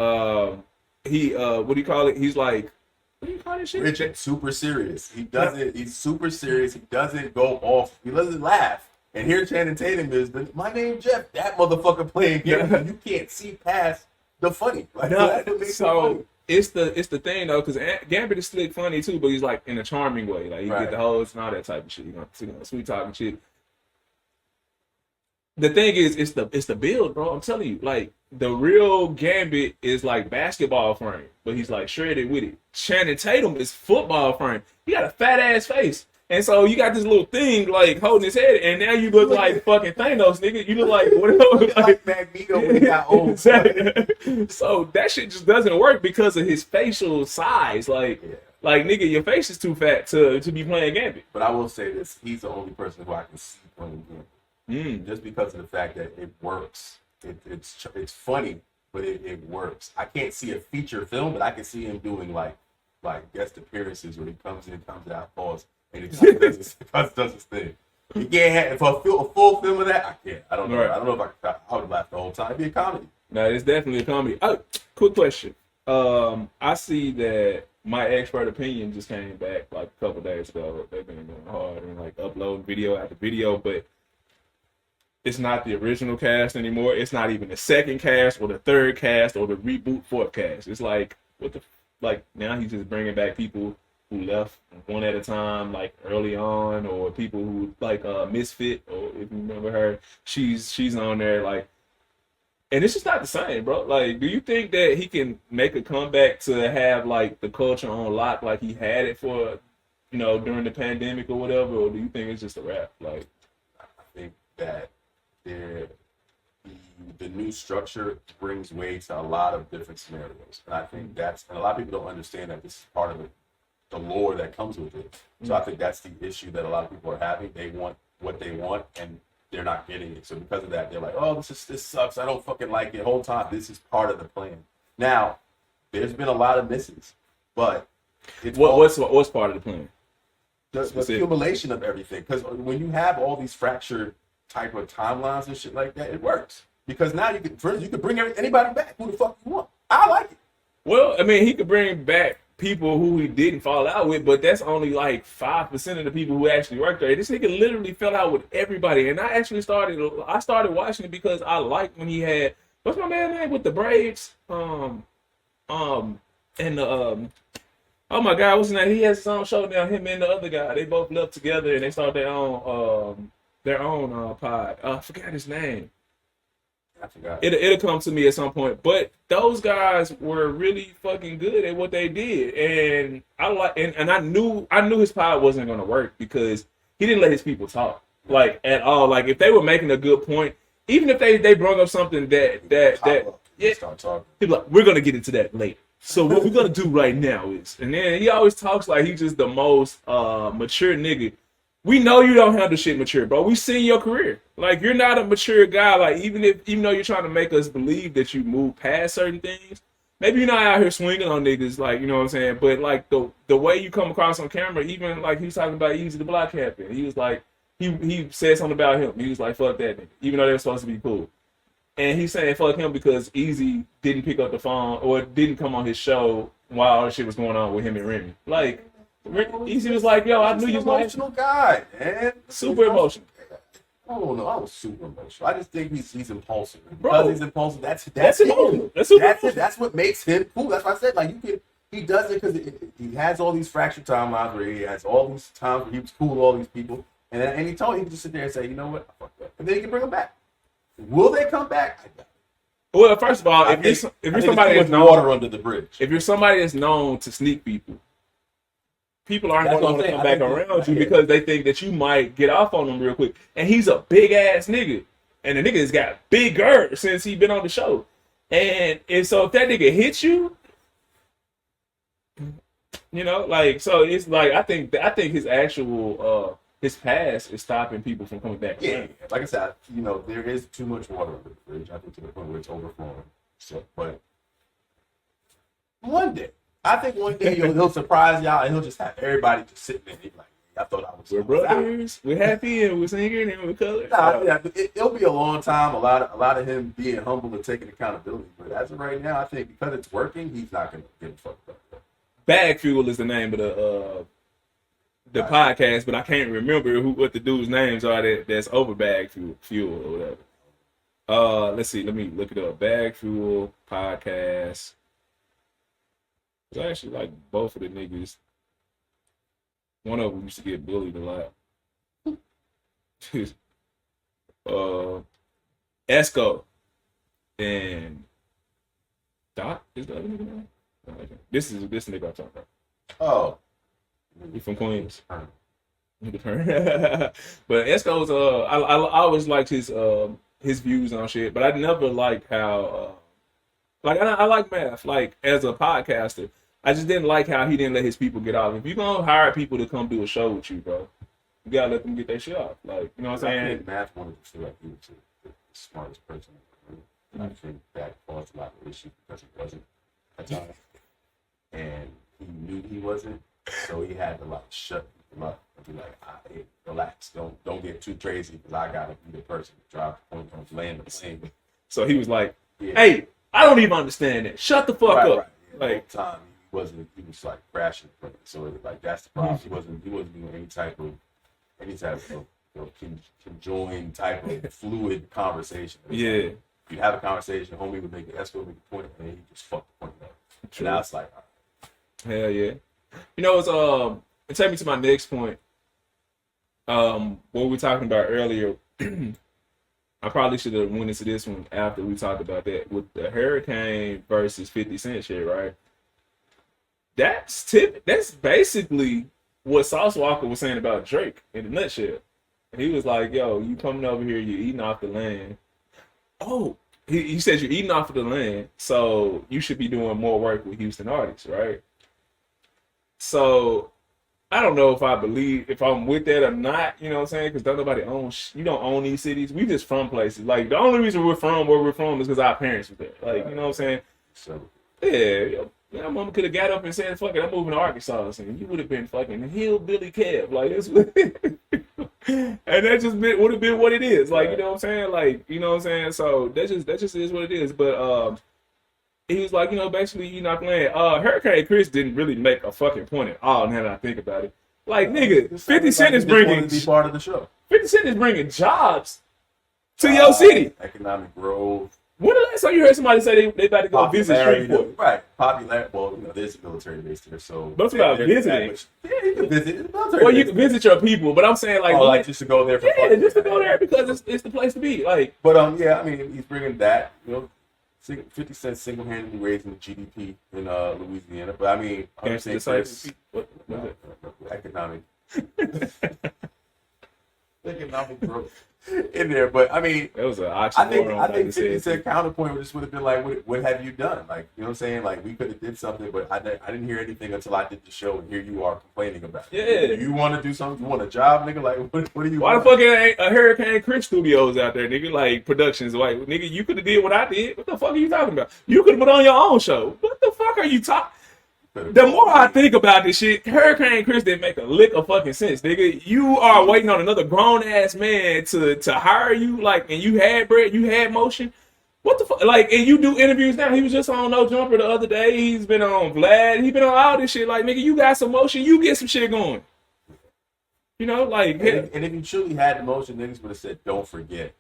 what do you call it? He's like, what do you call this shit? Richard, super serious. He's super serious. He doesn't go off. He doesn't laugh. And here Channing Tatum is, my name Jeff, that motherfucker playing games. And you can't see past the funny. Like, No, that's what makes it so funny. it's the thing though, because Gambit is slick funny too, but he's like in a charming way. Like you get the hoes and all that type of shit. You know, sweet talking shit. The thing is, it's the build, bro. I'm telling you, like the real Gambit is like basketball frame, but he's like shredded with it. Channing Tatum is football frame. He got a fat ass face, and so you got this little thing like holding his head, and now you look like fucking Thanos, nigga. You look like whatever, like Magneto when he got old. Exactly. So that shit just doesn't work because of his facial size. Like, like nigga, your face is too fat to be playing Gambit. But I will say this: he's the only person who I can see playing Gambit. Just because of the fact that it works. It's funny, but it works. I can't see a feature film, but I can see him doing like guest appearances where he comes in, comes out, pause, and he does his thing. You can't have for a full film of that. I can't. I don't know. Right. I don't know if I would laugh the whole time. It'd be a comedy. No, it's definitely a comedy. Oh, quick question. I see that My Expert Opinion just came back like a couple days ago. They've been going hard and like uploading video after video, but it's not the original cast anymore. It's not even the second cast or the third cast or the reboot fourth cast. It's like now he's just bringing back people who left one at a time, like early on, or people who like Misfit, or if you remember her, she's on there, like, and it's just not the same, bro. Like, do you think that he can make a comeback to have like the culture on lock like he had it for, during the pandemic or whatever, or do you think it's just a wrap? Like, I think that the new structure brings way to a lot of different scenarios, and I think and a lot of people don't understand that this is part of the lore that comes with it. So I think that's the issue that a lot of people are having. They want what they want, and they're not getting it. So because of that, they're like, "Oh, this sucks. I don't fucking like it." Whole time, this is part of the plan. Now, there's been a lot of misses, but what's part of the plan? The accumulation of everything. Because when you have all these fractured type of timelines and shit like that, it works. Because now you can bring anybody back who the fuck you want. I like it. Well, I mean, he could bring back people who he didn't fall out with, but that's only like 5% of the people who actually worked there. This nigga literally fell out with everybody, and I started watching it because I liked when he had, what's my man's name with the braids, and the oh my god, what's his name? He has his own show now. Him and the other guy, they both left together and they started their own pod. I forgot his name. I forgot. It'll come to me at some point. But those guys were really fucking good at what they did, and I knew his pod wasn't gonna work because he didn't let his people talk like at all. Like if they were making a good point, even if they brought up something that start talking. He'd be like, we're gonna get into that later. So what we're gonna do right now is, and then he always talks like he's just the most mature nigga. We know you don't handle shit mature, bro. We seen your career. Like you're not a mature guy. Like even though you're trying to make us believe that you move past certain things, maybe you're not out here swinging on niggas. Like you know what I'm saying. But like the way you come across on camera, even like he was talking about Easy the Block Captain. He was like he said something about him. He was like fuck that nigga, even though they were supposed to be cool. And he's saying fuck him because Easy didn't pick up the phone or didn't come on his show while all the shit was going on with him and Remy. Like. Easy was like, yo, I knew you was an emotional guy, man. Super emotional. I don't know. I was super emotional. I just think he's impulsive. Bro, because he's impulsive. That's emotional. That's it. That's what makes him cool. That's why I said like he does it because he has all these fractured timelines where he has all these times where he was cool with all these people, and he told he can just sit there and say, you know what, fuck that, and then he can bring them back. Will they come back? I doubt it. Well, first of all, if you're somebody that's known, water under the bridge. If you're somebody that's known to sneak people aren't going to want to come back around you because they think that you might get off on them real quick. And he's a big ass nigga, and the nigga has got bigger since he been on the show. And so if that nigga hits you, like so it's like I think his actual his past is stopping people from coming back. Yeah, like I said, there is too much water under the bridge. I think to the point where it's overflowing. So, but one day he'll surprise y'all and he'll just have everybody just sitting there. Like, I thought I was. We're brothers. We're happy and we're singing and we're colored. It'll be a long time. A lot of him being humble and taking accountability. But as of right now, I think because it's working, he's not gonna get fucked up. Bag Fuel is the name of the podcast, but I can't remember what the dude's names are that's over Bag Fuel or whatever. Let's see. Let me look it up. Bag Fuel podcast. It's actually like both of the niggas. One of them used to get bullied a lot. Esco and Doc is the other nigga name? This nigga I'm talking about. Oh, He from Queens. But Esco's I always liked his views on shit, but I never liked how like I like math. Like as a podcaster, I just didn't like how he didn't let his people get off. If you're gonna hire people to come do a show with you, bro, you gotta let them get their shit off. Like, you know what I'm I saying? think Math wanted to feel like he was the smartest person in the room. And I think that caused a lot of issues because he wasn't at the time. And he knew he wasn't, so he had to like shut people up and be like, hey, relax, don't get too crazy because I gotta be the person to drive the point on land the plane. So he was like, Yeah. hey, I don't even understand that. Shut the fuck Right, up. right. Yeah, Like, the whole time he was like crashing. So it, like that's the problem. He wasn't doing any type of conjoined type of fluid conversation. It was yeah, like, you have a conversation, homie would make an escort, make a point, and he just fucked the point up. True. And now it's like, hell yeah. You know, it take me to my next point. What we were talking about earlier. I probably should have went into this one after we talked about that with the Hurricane versus 50 Cent shit, right? That's basically what Sauce Walker was saying about Drake in a nutshell. He was like, yo, you coming over here, you eating off the land. Oh, he said you're eating off of the land, so you should be doing more work with Houston artists, right? So I don't know if I'm with that or not, you know what I'm saying? Because don't nobody own, you don't own these cities. We just from places. Like, the only reason we're from where we're from is because our parents were there. Like, you know what I'm saying? so Yeah, your mama could have got up and said, fuck it, I'm moving to Arkansas. And you would have been fucking hillbilly Kev. Like, this and that just would have been what it is. Like, you know what I'm saying? Like, you know what I'm saying? So that just is what it is. But he was like, you know, basically, you're not playing. Hurricane Chris didn't really make a fucking point at all. Now that I think about it, like, nigga, 50 Cent is bringing to be part of the show. 50 Cent is bringing jobs to your city. Economic growth. When the last time you heard somebody say they about to go visit Shreveport? Right, popular. Well, you know, there's a military base there, so. But it's about visiting. Yeah, you can visit. It's a military Well, you base can visit your people, but I'm saying like just to go there for yeah, fun. just to go there because it's the place to be. Like, But yeah, I mean, he's bringing that. You know, 50 Cent single-handedly raising the GDP in Louisiana. But I mean, I'm saying what is it? economic growth in there. But I mean, That was an I oxymoron. think 50 Cent counterpoint would have been like, what have you done? Like, you know what I'm saying? Like, we could have did something, but I didn't hear anything until I did the show, and here you are complaining about it. Yeah. You want to do something? You want a job, nigga? Like, what do you Why want? the fuck ain't a Hurricane Chris Studios out there, nigga? Like, productions, like, nigga, you could have did what I did. What the fuck are you talking about? You could have put on your own show. What the fuck are you talking? The more I think about this shit, Hurricane Chris didn't make a lick of fucking sense, nigga. You are waiting on another grown ass man to hire you, like, and you had bread, you had motion. What the fuck? Like, and you do interviews now. He was just on No Jumper the other day. He's been on Vlad. He's been on all this shit. Like, nigga, you got some motion. You get some shit going. You know, like, and if you truly had the motion, niggas would have said, "Don't forget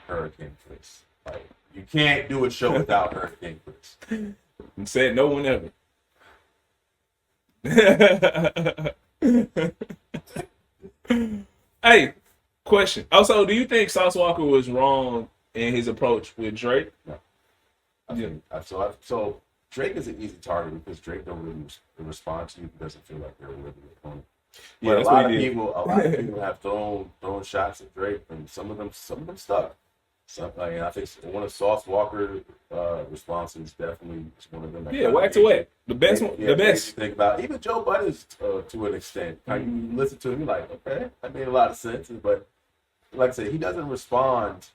Hurricane Chris." Like, you can't do a show without Hurricane Chris. And said no one ever. Hey, question. Also, do you think Sauce Walker was wrong in his approach with Drake? No. So Drake is an easy target because Drake don't really respond to you. He doesn't feel like they're a worthy opponent. Yeah, But a lot of people have thrown shots at Drake, and some of them stuck. I think one of Sauce Walker's responses definitely is one of them. Yeah, whack to whack. The best one. The best. Think about even Joe Budden's to an extent. You listen to him, you're like, okay, that made a lot of sense. But like I said, he doesn't respond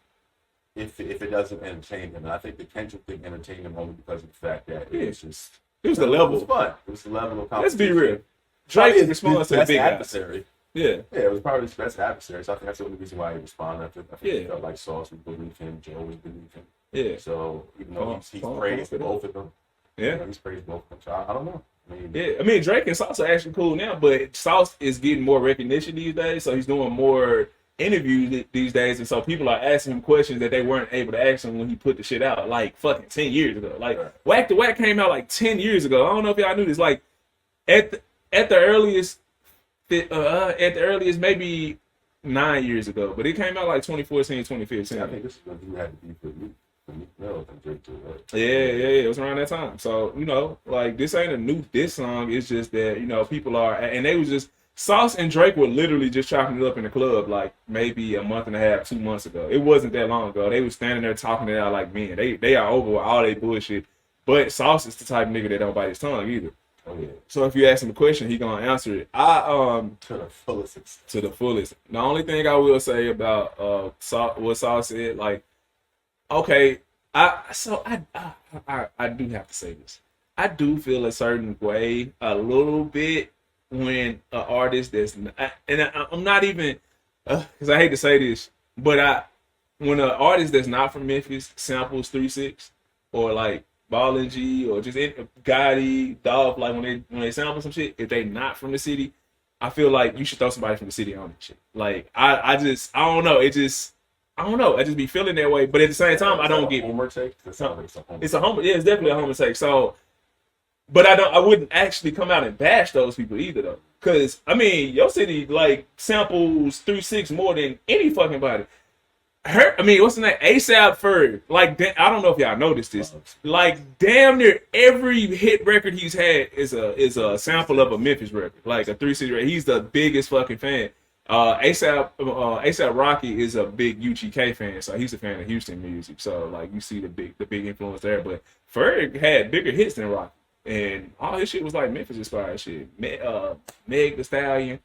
if it doesn't entertain him. And I think the Kendrick thing entertained him only because of the fact that it was just it was the level. It was fun. It was the level of competition. Let's be real. Drake responds to the big adversary. Yeah, it was probably his best adversary. So I think that's the only reason why he responded. I think yeah. He felt like Sauce would believe him, Joe would believe him. Yeah. So even though he's praised both of them, yeah, he's praised both of them. So I don't know. I mean, Drake and Sauce are actually cool now, but Sauce is getting more recognition these days, so he's doing more interviewed these days, and so people are asking him questions that they weren't able to ask him when he put the shit out like fucking 10 years ago. Like Whack the Whack came out like 10 years ago. I don't know if y'all knew this. Like at the earliest maybe 9 years ago, but it came out like 2014, 2015. I think this is when he had to be for Meek Mill and Drake too, right? Yeah, it was around that time. So, like this ain't a new diss song. It's just that, people are, and they was just, Sauce and Drake were literally just chopping it up in the club like maybe a month and a half, 2 months ago. It wasn't that long ago. They was standing there talking it out like men. They are over with all their bullshit. But Sauce is the type of nigga that don't bite his tongue either. Oh yeah. So if you ask him a question, he gonna answer it. To the fullest extent. To the fullest. The only thing I will say about what Sauce said, like, okay, I do have to say this. I do feel a certain way a little bit when an artist that's not, and I'm not even because I hate to say this, but when an artist that's not from Memphis samples 3-6 or like Ballin' G or just Gotti, Dolph, like when they sample some shit, if they not from the city, I feel like you should throw somebody from the city on that shit. Like I don't know. I don't know. I just be feeling that way, but at the same time, I don't get homer take. It's a homer. Yeah, it's definitely a homer take. So, but I wouldn't actually come out and bash those people either though, because I mean, your city like samples 3-6 more than any fucking body. What's the name? ASAP Ferg. Like, I don't know if y'all noticed this. Like, damn near every hit record he's had is a sample of a Memphis record, like a 3-6 record. He's the biggest fucking fan. ASAP Rocky is a big UGK fan, so he's a fan of Houston music. So like you see the big influence there. But Ferg had bigger hits than Rocky, and all his shit was like Memphis inspired shit. Meg Thee Stallion.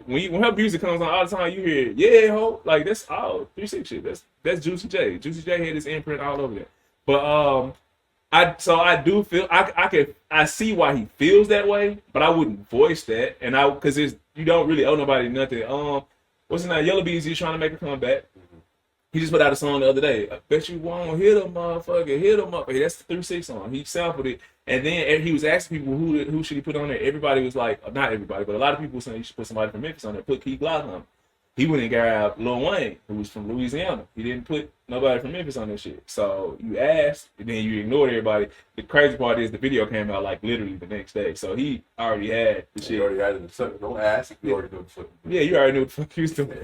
When her music comes on all the time, you hear yeah ho, like that's all 3-6 shit. That's Juicy J. Juicy J had his imprint all over there. But I do feel I see why he feels that way, but I wouldn't voice that, and because you don't really owe nobody nothing. What's his name? Yellow Bees. He's trying to make a comeback. He just put out a song the other day. I bet you won't hit him, motherfucker. Hit him up. Hey, that's the 3-6 song. He sampled it, and then he was asking people who should he put on there. Everybody was like, not everybody, but a lot of people were saying you should put somebody from Memphis on there. Put Key Glock on. He went and grabbed Lil Wayne, who was from Louisiana. He didn't put nobody from Memphis on this shit. So you asked, and then you ignored everybody. The crazy part is the video came out like literally the next day. So he already had the shit. You already had it. Don't ask. You already know the fuck. Yeah, you already knew what the fuck you was doing.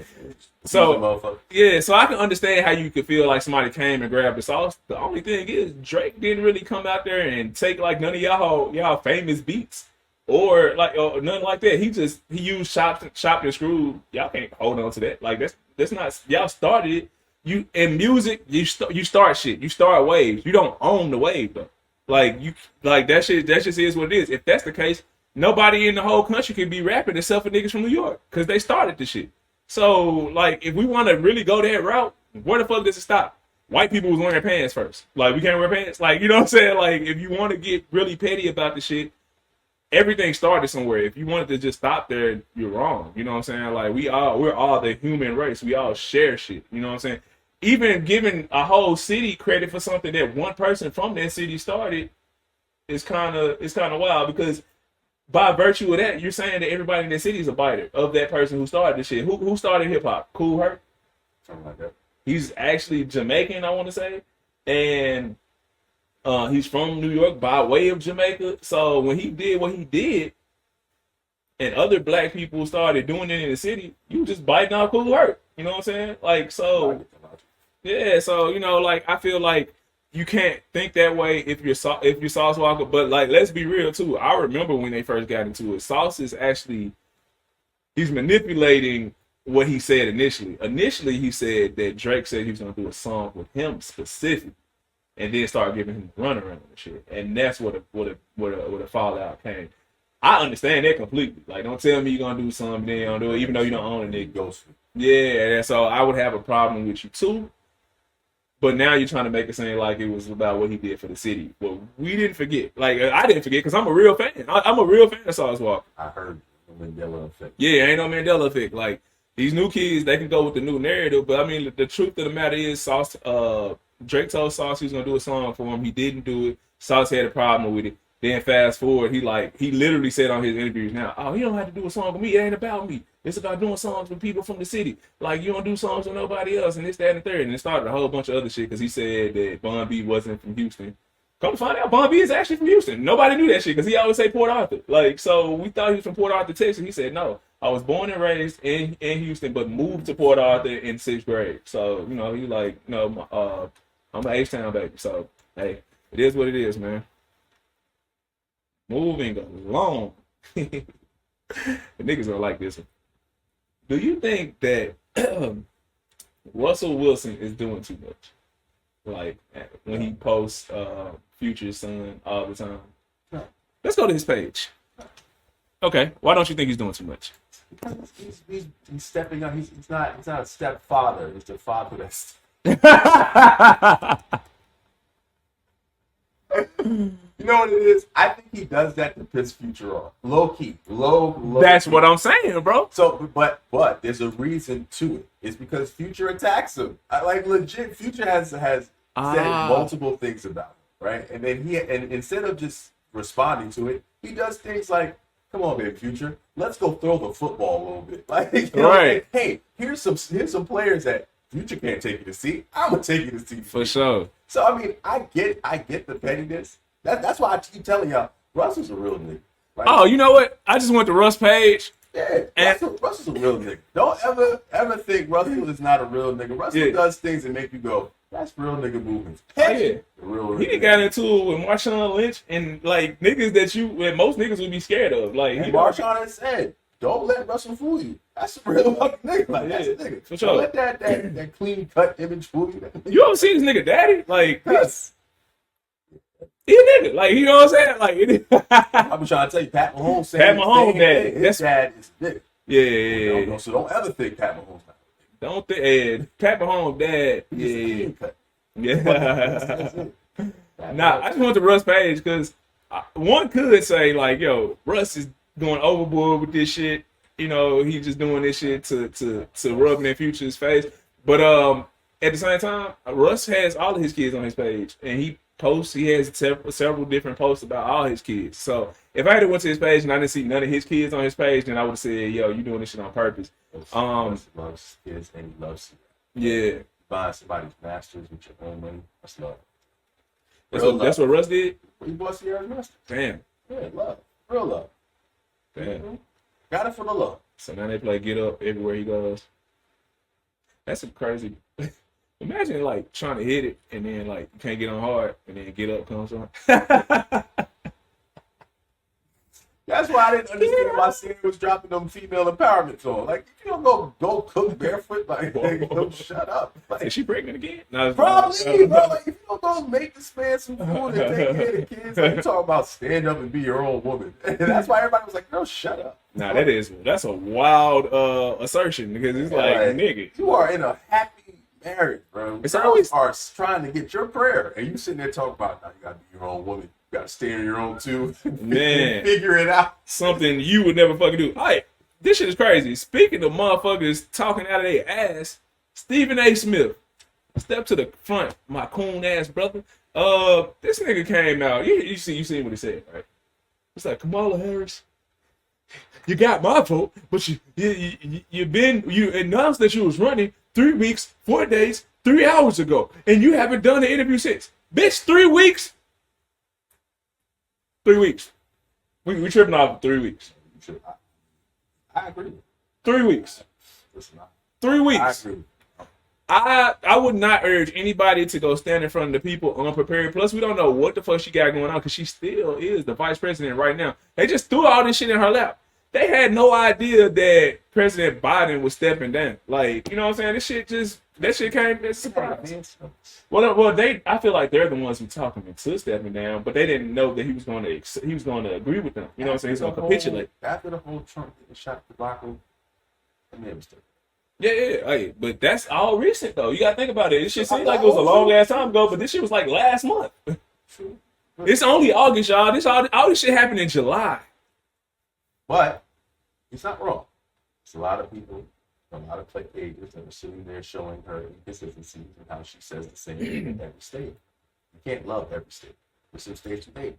So yeah, so I can understand how you could feel like somebody came and grabbed the sauce. The only thing is Drake didn't really come out there and take like none of y'all famous beats. Or nothing like that. He used chopped and screwed. Y'all can't hold on to that. Like that's not y'all started it. You in music, you start shit. You start waves. You don't own the wave though. Like that shit. That just is what it is. If that's the case, nobody in the whole country can be rapping except for niggas from New York because they started the shit. So like if we want to really go that route, where the fuck does it stop? White people was wearing pants first. Like we can't wear pants. Like you know what I'm saying? Like if you want to get really petty about the shit. Everything started somewhere. If you wanted to just stop there, you're wrong. You know what I'm saying? Like we're all the human race. We all share shit. You know what I'm saying? Even giving a whole city credit for something that one person from that city started is kind of wild because by virtue of that, you're saying that everybody in that city is a biter of that person who started the shit. Who started hip hop? Kool Herc? Something like that. He's actually Jamaican, I want to say, and he's from New York by way of Jamaica. So when he did what he did, and other black people started doing it in the city, you just biting off Kool Herc. You know what I'm saying? Like so, yeah. So like I feel like you can't think that way if you're Sauce Walka. But like, let's be real too. I remember when they first got into it. Sauce is actually he's manipulating what he said initially. Initially, he said that Drake said he was gonna do a song with him specifically. And then start giving him the runaround and shit, and that's where the fallout came. I understand that completely. Like, don't tell me you're gonna do something, then you don't do it, even though you don't own a nigga. Ghost. Yeah, so I would have a problem with you too. But now you're trying to make it seem like it was about what he did for the city. Well, we didn't forget. Like I didn't forget because I'm a real fan. I'm a real fan of Sauce Walka. I heard the Mandela effect. Yeah, ain't no Mandela effect. Like these new kids, they can go with the new narrative. But I mean, the truth of the matter is, Sauce. Drake told Sauce he was gonna do a song for him. He didn't do it. Sauce had a problem with it. Then fast forward, he literally said on his interviews now, oh, you don't have to do a song with me. It ain't about me. It's about doing songs with people from the city. Like, you don't do songs with nobody else, and this, that, and the third. And it started a whole bunch of other shit because he said that Bun B wasn't from Houston. Come to find out, Bun B is actually from Houston. Nobody knew that shit because he always say Port Arthur. Like, so we thought he was from Port Arthur, Texas. He said, no, I was born and raised in Houston, but moved to Port Arthur in 6th grade. So, you know, he like, I'm an H-Town baby. So, hey, it is what it is, man. Moving along. The niggas don't like this one. Do you think that Russell Wilson is doing too much? Like when he posts Future's son all the time. No. Let's go to his page. Okay. Why don't you think he's doing too much? Because he's stepping up. He's not a stepfather. He's the father that's. You know what it is? I think he does that to piss Future off. Low key. Low That's key. what I'm saying, bro. So, but there's a reason to it. It's because Future attacks him. Like legit, Future has said multiple things about him, right? And then and instead of just responding to it, he does things like, "Come on, man, Future, let's go throw the football a little bit." Like, you know, right? Hey, here's some players that Future can't take you to see. I'm gonna take you to see. For sure. So I mean, I get the pettiness. That's why I keep telling y'all, Russell's a real nigga. Like, Oh, you know what? I just went to Russ page. yeah, Russell's a real nigga. Don't ever think Russell is not a real nigga. Russell does things that make you go, that's real nigga movements. Yeah. Real He got into it with Marshawn Lynch and like niggas that most niggas would be scared of. Like, And Marshawn has said, don't let Russell fool you. That's a real fucking nigga. Like, that's a nigga. For sure. Don't let that clean cut image fool you. You ever seen this nigga daddy? Like, Yes. he a nigga. Like, you know what I'm saying? Like, I've been trying to tell you, Pat Mahomes said Pat Mahomes daddy. His dad is a nigga. yeah. So don't ever think Pat Mahomes not a nigga. Don't think Pat Mahomes dad. He's a Yeah. clean cut. Yeah. That's Nah, I just went to Russ page because one could say like, yo, Russ is going overboard with this shit. You know, he's just doing this shit to rub in Future's face. But at the same time, Russ has all of his kids on his page, and he has several different posts about all his kids. So if I had went to his page and I didn't see none of his kids on his page, then I would have said, yo, you doing this shit on purpose. Russ loves kids and he loves Yeah. buying somebody's masters with your own money. That's love. That's what Russ did? He bought Sierra's master. Damn. Yeah, love. Real love. Damn. Got it for the love. So now they play Get Up everywhere he goes. That's a crazy. Imagine like trying to hit it and then like you can't get on hard and then Get Up comes on. That's why I didn't understand why Sierra was dropping them female empowerment songs. Like, you don't go cook barefoot. Like, don't shut up. Like, Is she pregnant again? No, probably, bro. Like, if you don't go make this man some food and take care of the kids, like, you talking about stand up and be your own woman. And that's why everybody was like, girl, shut up. Nah, that's a wild assertion because it's like, nigga. You are in a happy marriage, bro. It's Girls always are trying to get your prayer, and you sitting there talking about, now you gotta be your own woman. You gotta stand on your own too. Man. Figure it out. Something you would never fucking do. All right, this shit is crazy. Speaking of motherfuckers talking out of their ass, Stephen A. Smith, step to the front, my coon ass brother. This nigga came out. You see what he said, right? It's like, Kamala Harris, you got my vote, but you announced that you was running 3 weeks, 4 days, 3 hours ago, and you haven't done the interview since. Bitch, 3 weeks. 3 weeks. We tripping off 3 weeks. I agree. 3 weeks. Listen, 3 I weeks. agree. I would not urge anybody to go stand in front of the people unprepared. Plus, we don't know what the fuck she got going on because she still is the vice president right now. They just threw all this shit in her lap. They had no idea that President Biden was stepping down. Like, you know what I'm saying? That shit came as a surprise. Well, I feel like they're the ones who talked him into stepping down, but they didn't know that he was going to agree with them. You know what I'm saying? He's going to capitulate. After the whole Trump getting shot at debacle, I made a mistake. Yeah. Hey, but that's all recent though. You gotta think about it. This shit seems like it was a long ass time ago, but this shit was like last month. True. It's only August, y'all. All this shit happened in July. But it's not wrong. It's a lot of people, a lot of click pages that are sitting there showing her inconsistencies and how she says the same thing in every state. You can't love every state. There's some states you hate.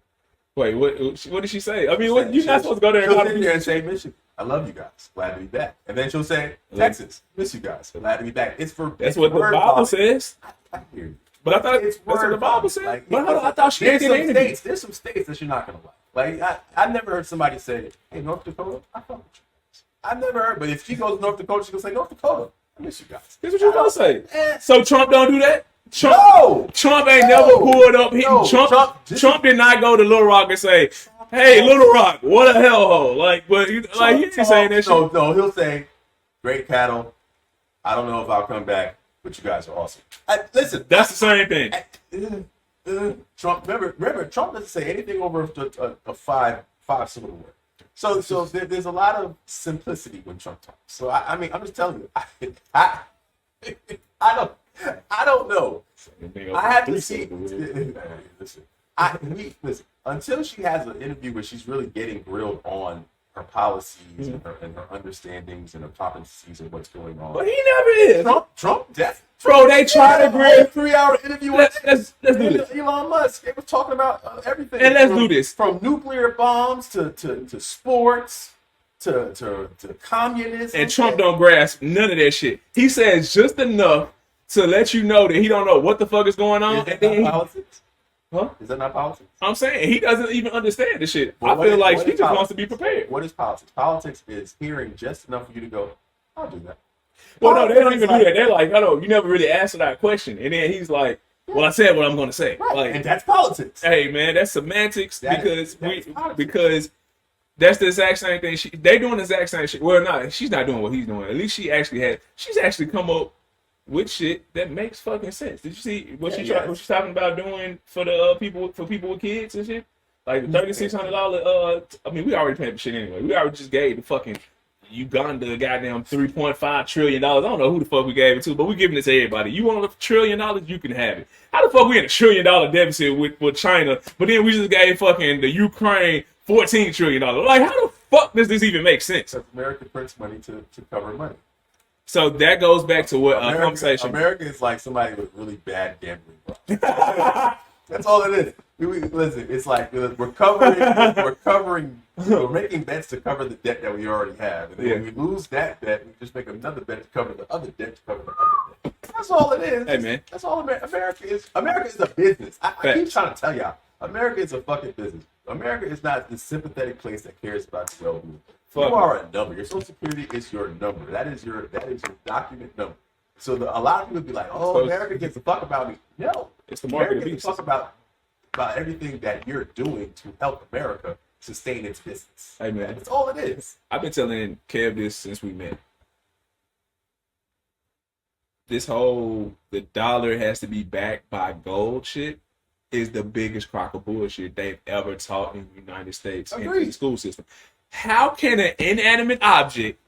Wait, what did she say? I mean, you're not supposed to go there She'll and sit there and say, Michigan, I love you guys. Glad to be back. And then she'll say, Texas, miss you guys. Glad to be back. It's for That's what the Bible says. I hear you. But I thought it's that's what the Bible said. Like, but I thought she did there's some states that you're not gonna like. Like I never heard somebody say, "Hey, North Dakota, I fuck with you." I never heard. But if she goes to North Dakota, she's gonna say, "North Dakota, I miss you guys." That's what you gonna say. So Trump don't do that. Trump ain't never pulled up. Trump did not go to Little Rock and say, "Hey, Little Rock, what a hellhole!" Like, but he ain't saying that shit. No, he'll say, "Great cattle. I don't know if I'll come back, but you guys are awesome." Listen, that's the same thing. Trump, remember, Trump doesn't say anything over a five syllable word. So there's a lot of simplicity when Trump talks. So I mean, I'm just telling you, I don't know. I have to see. Listen. Until she has an interview where she's really getting grilled on her policies and her understandings and her competencies and what's going on. But he never is. Trump, definitely. Bro, they try to grill. 3-hour interview. Let's do this. Elon Musk. They were talking about everything. And let's do this. From nuclear bombs to sports to communism. And Trump don't grasp none of that shit. He says just enough to let you know that he don't know what the fuck is going on. Is that not politics? Huh? Is that not politics? I'm saying he doesn't even understand the shit. I feel like he just wants to be prepared. What is politics? Politics is hearing just enough for you to go, I'll do that. Well, no, they don't even do that. They're like, no, you never really answered that question. And then he's like, well, I said what I'm going to say. Right. Like, and that's politics. Hey, man, that's semantics because that's the exact same thing. They doing the exact same shit. Well, no, she's not doing what he's doing. At least she's actually come up with shit that makes fucking sense. Did you see what she's talking about doing for the people with kids and shit? Like $3,600. I mean, we already paid for shit anyway. We already just gave the fucking Uganda a goddamn $3.5 trillion. I don't know who the fuck we gave it to, but we giving it to everybody. You want $1 trillion, you can have it. How the fuck we in $1 trillion deficit with China, but then we just gave fucking the Ukraine $14 trillion? Like, how the fuck does this even make sense? Because America prints money to cover money. So that goes back to what conversation. America is like somebody with really bad gambling problems. That's all it is. Listen, it's like we're making bets to cover the debt that we already have, and then when we lose that bet, we just make another bet to cover the other debt to cover the other debt. That's all it is. Hey man, that's all America is. America is a business. I keep trying to tell y'all, America is a fucking business. America is not the sympathetic place that cares about your well-being. You are a number. Your Social Security is your number. That is your document number. So a lot of people be like, "Oh, America gives a fuck about me." No, it's the market America gives a fuck about everything that you're doing to help America sustain its business. Hey man, that's all it is. I've been telling Kev this since we met. This whole the dollar has to be backed by gold shit is the biggest crock of bullshit they've ever taught in the United States in the school system. How can an inanimate object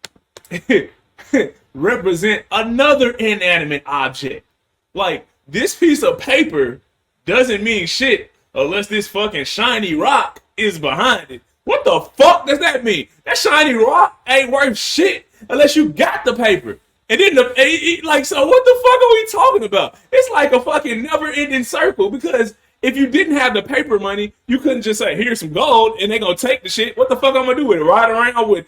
represent another inanimate object? Like, this piece of paper doesn't mean shit unless this fucking shiny rock is behind it. What the fuck does that mean? That shiny rock ain't worth shit unless you got the paper. And then so what the fuck are we talking about? It's like a fucking never-ending circle, because if you didn't have the paper money, you couldn't just say, here's some gold, and they gonna take the shit. What the fuck I'm gonna do with it? Ride around with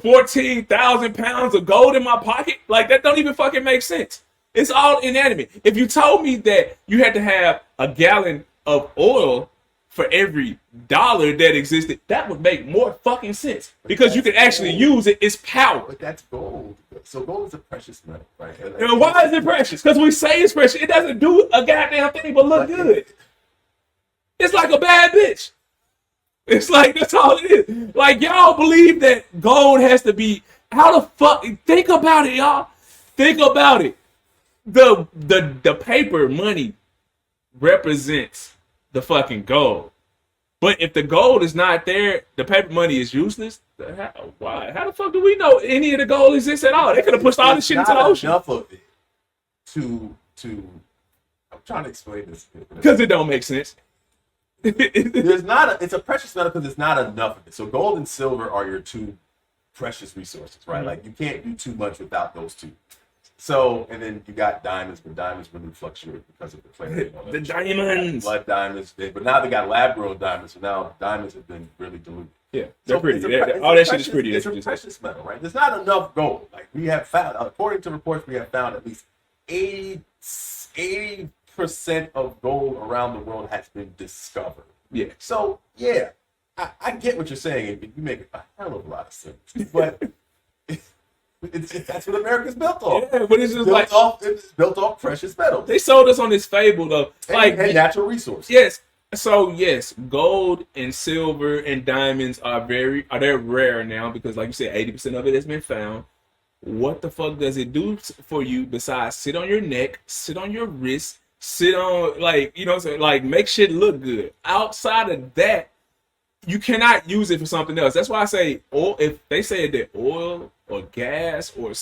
14,000 pounds of gold in my pocket? Like, that don't even fucking make sense. It's all inanimate. If you told me that you had to have a gallon of oil for every dollar that existed, that would make more fucking sense, because you can actually use it. It's power. But that's gold. So gold is a precious metal, right? And why is it precious? Because we say it's precious. It doesn't do a goddamn thing but look good. It's like a bad bitch. It's like, that's all it is. Like, y'all believe that gold has to be, how the fuck, think about it, y'all. Think about it. The paper money represents the fucking gold. But if the gold is not there, the paper money is useless. Why? How the fuck do we know any of the gold exists at all? They could have pushed all this shit into the ocean. Enough of it to I'm trying to explain this. Because it don't make sense. It's a precious metal because there's not enough of it. So gold and silver are your two precious resources, right? Like, you can't do too much without those two. So, and then you got diamonds, but diamonds really fluctuate because of the planet. The diamonds. Blood diamonds. But now they got lab grown diamonds, so now diamonds have been really diluted. Yeah, they're So pretty. it's a All that shit is precious- pretty. It's That's a what you said. precious metal, right? There's not enough gold. Like we have found, according to reports, we have found at least 80% of gold around the world has been discovered. Yeah. So yeah, I get what you're saying, and you make a hell of a lot of sense. But that's what America's built off. Yeah, but it's just like It's built off precious metals they sold us on this fable though. Like and natural resources. yes. So yes, gold and silver and diamonds are they're rare now because like you said, 80% of it has been found. What the fuck does it do for you besides sit on your neck, sit on your wrist, sit on like you know what I'm saying, like make shit look good. Outside of that, you cannot use it for something else. That's why I say oil. If they say that oil or gas or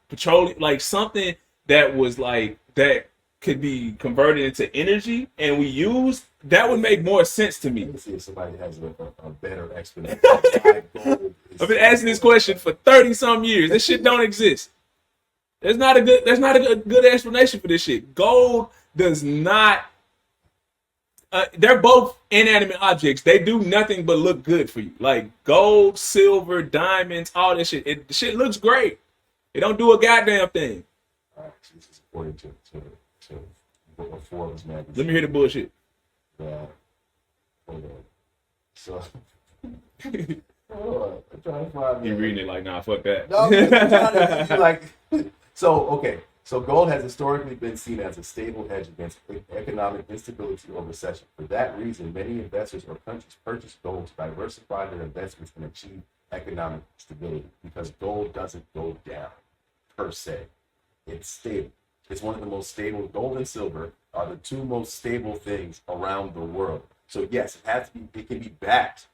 petroleum, like something that was like that could be converted into energy and we use, that would make more sense to me. Let me see if somebody has a better explanation. Why gold is I've been asking this question for 30 some years. This shit don't exist. There's not a good explanation for this shit. Gold does not. They're both inanimate objects. They do nothing but look good for you. Like gold, silver, diamonds, all this shit. The shit looks great. It don't do a goddamn thing. All right, this is according to Forbes magazine. Let me hear the bullshit. Hold on. So, hold on. I'm trying to find. You reading it like, nah, fuck that. No, I'm trying to like. So okay. So gold has historically been seen as a stable hedge against economic instability or recession. For that reason, many investors or countries purchase gold to diversify their investments and achieve economic stability because gold doesn't go down per se. It's stable. It's one of the most stable. Gold and silver are the two most stable things around the world. So yes, it has to be. It can be backed.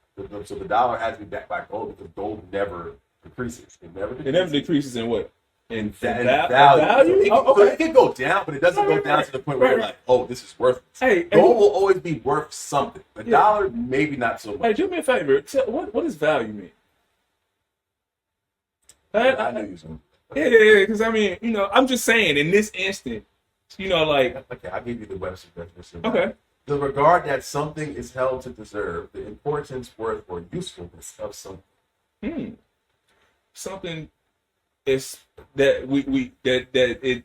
So the dollar has to be backed by gold because gold never decreases. It never decreases. It never decreases in what? In Value. value? So it can go down, but it doesn't go down to the point where you're like, oh, this is worthless. Hey, Gold will always be worth something. The dollar, maybe not so Hey, much. do me a favor. What does value mean? I knew you was gonna. Yeah, because I mean, you know, I'm just saying in this instant, you know, like, Okay, I'll give you the Webster definition. okay, The regard that something is held to deserve, the importance, worth, or usefulness of something. something is that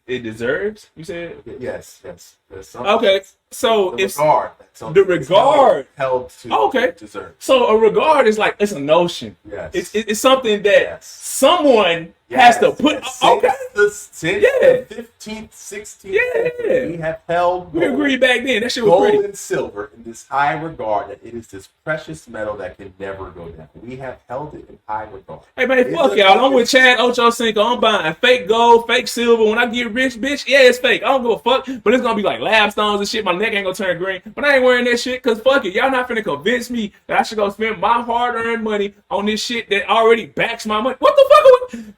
it deserves. You said Yes. There's something. okay. So The if regard. That something the is regard- held to Okay. deserve. so, a regard is like it's a notion. Yes. It's something that Yes. someone has to put. Okay, Since Yeah. the 15th, 16th Yeah. century, we have held we gold. agreed back then. That shit was Gold pretty. and silver in this high regard that it is this precious metal that can never go down. We have held it in high regard. Hey man, fuck y'all. I'm with Chad Ochocinco. I'm buying fake gold, fake silver. When I get rich, bitch, yeah, it's fake. I don't give a fuck. But it's gonna be like lab stones and shit. My neck ain't gonna turn green. But I ain't wearing that shit because fuck it. Y'all not finna convince me that I should go spend my hard-earned money on this shit that already backs my money. What the fuck?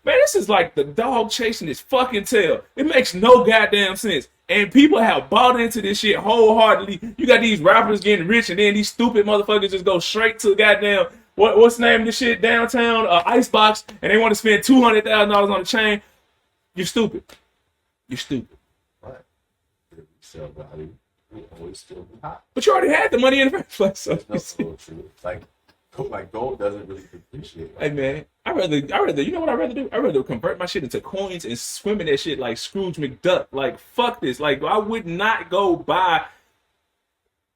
Man, this is like the dog chasing his fucking tail. It makes no goddamn sense. And people have bought into this shit wholeheartedly. You got these rappers getting rich, and then these stupid motherfuckers just go straight to goddamn what's the name of this shit downtown Icebox, and they want to spend $200,000 on a chain. You're stupid. You're stupid. But the resale value will always still be high. But you already had the money in the first place. So There's no it's like gold doesn't really depreciate. hey man, I rather you know what I'd rather do? I'd rather convert my shit into coins and swim in that shit like Scrooge McDuck. Like fuck this. Like I would not go buy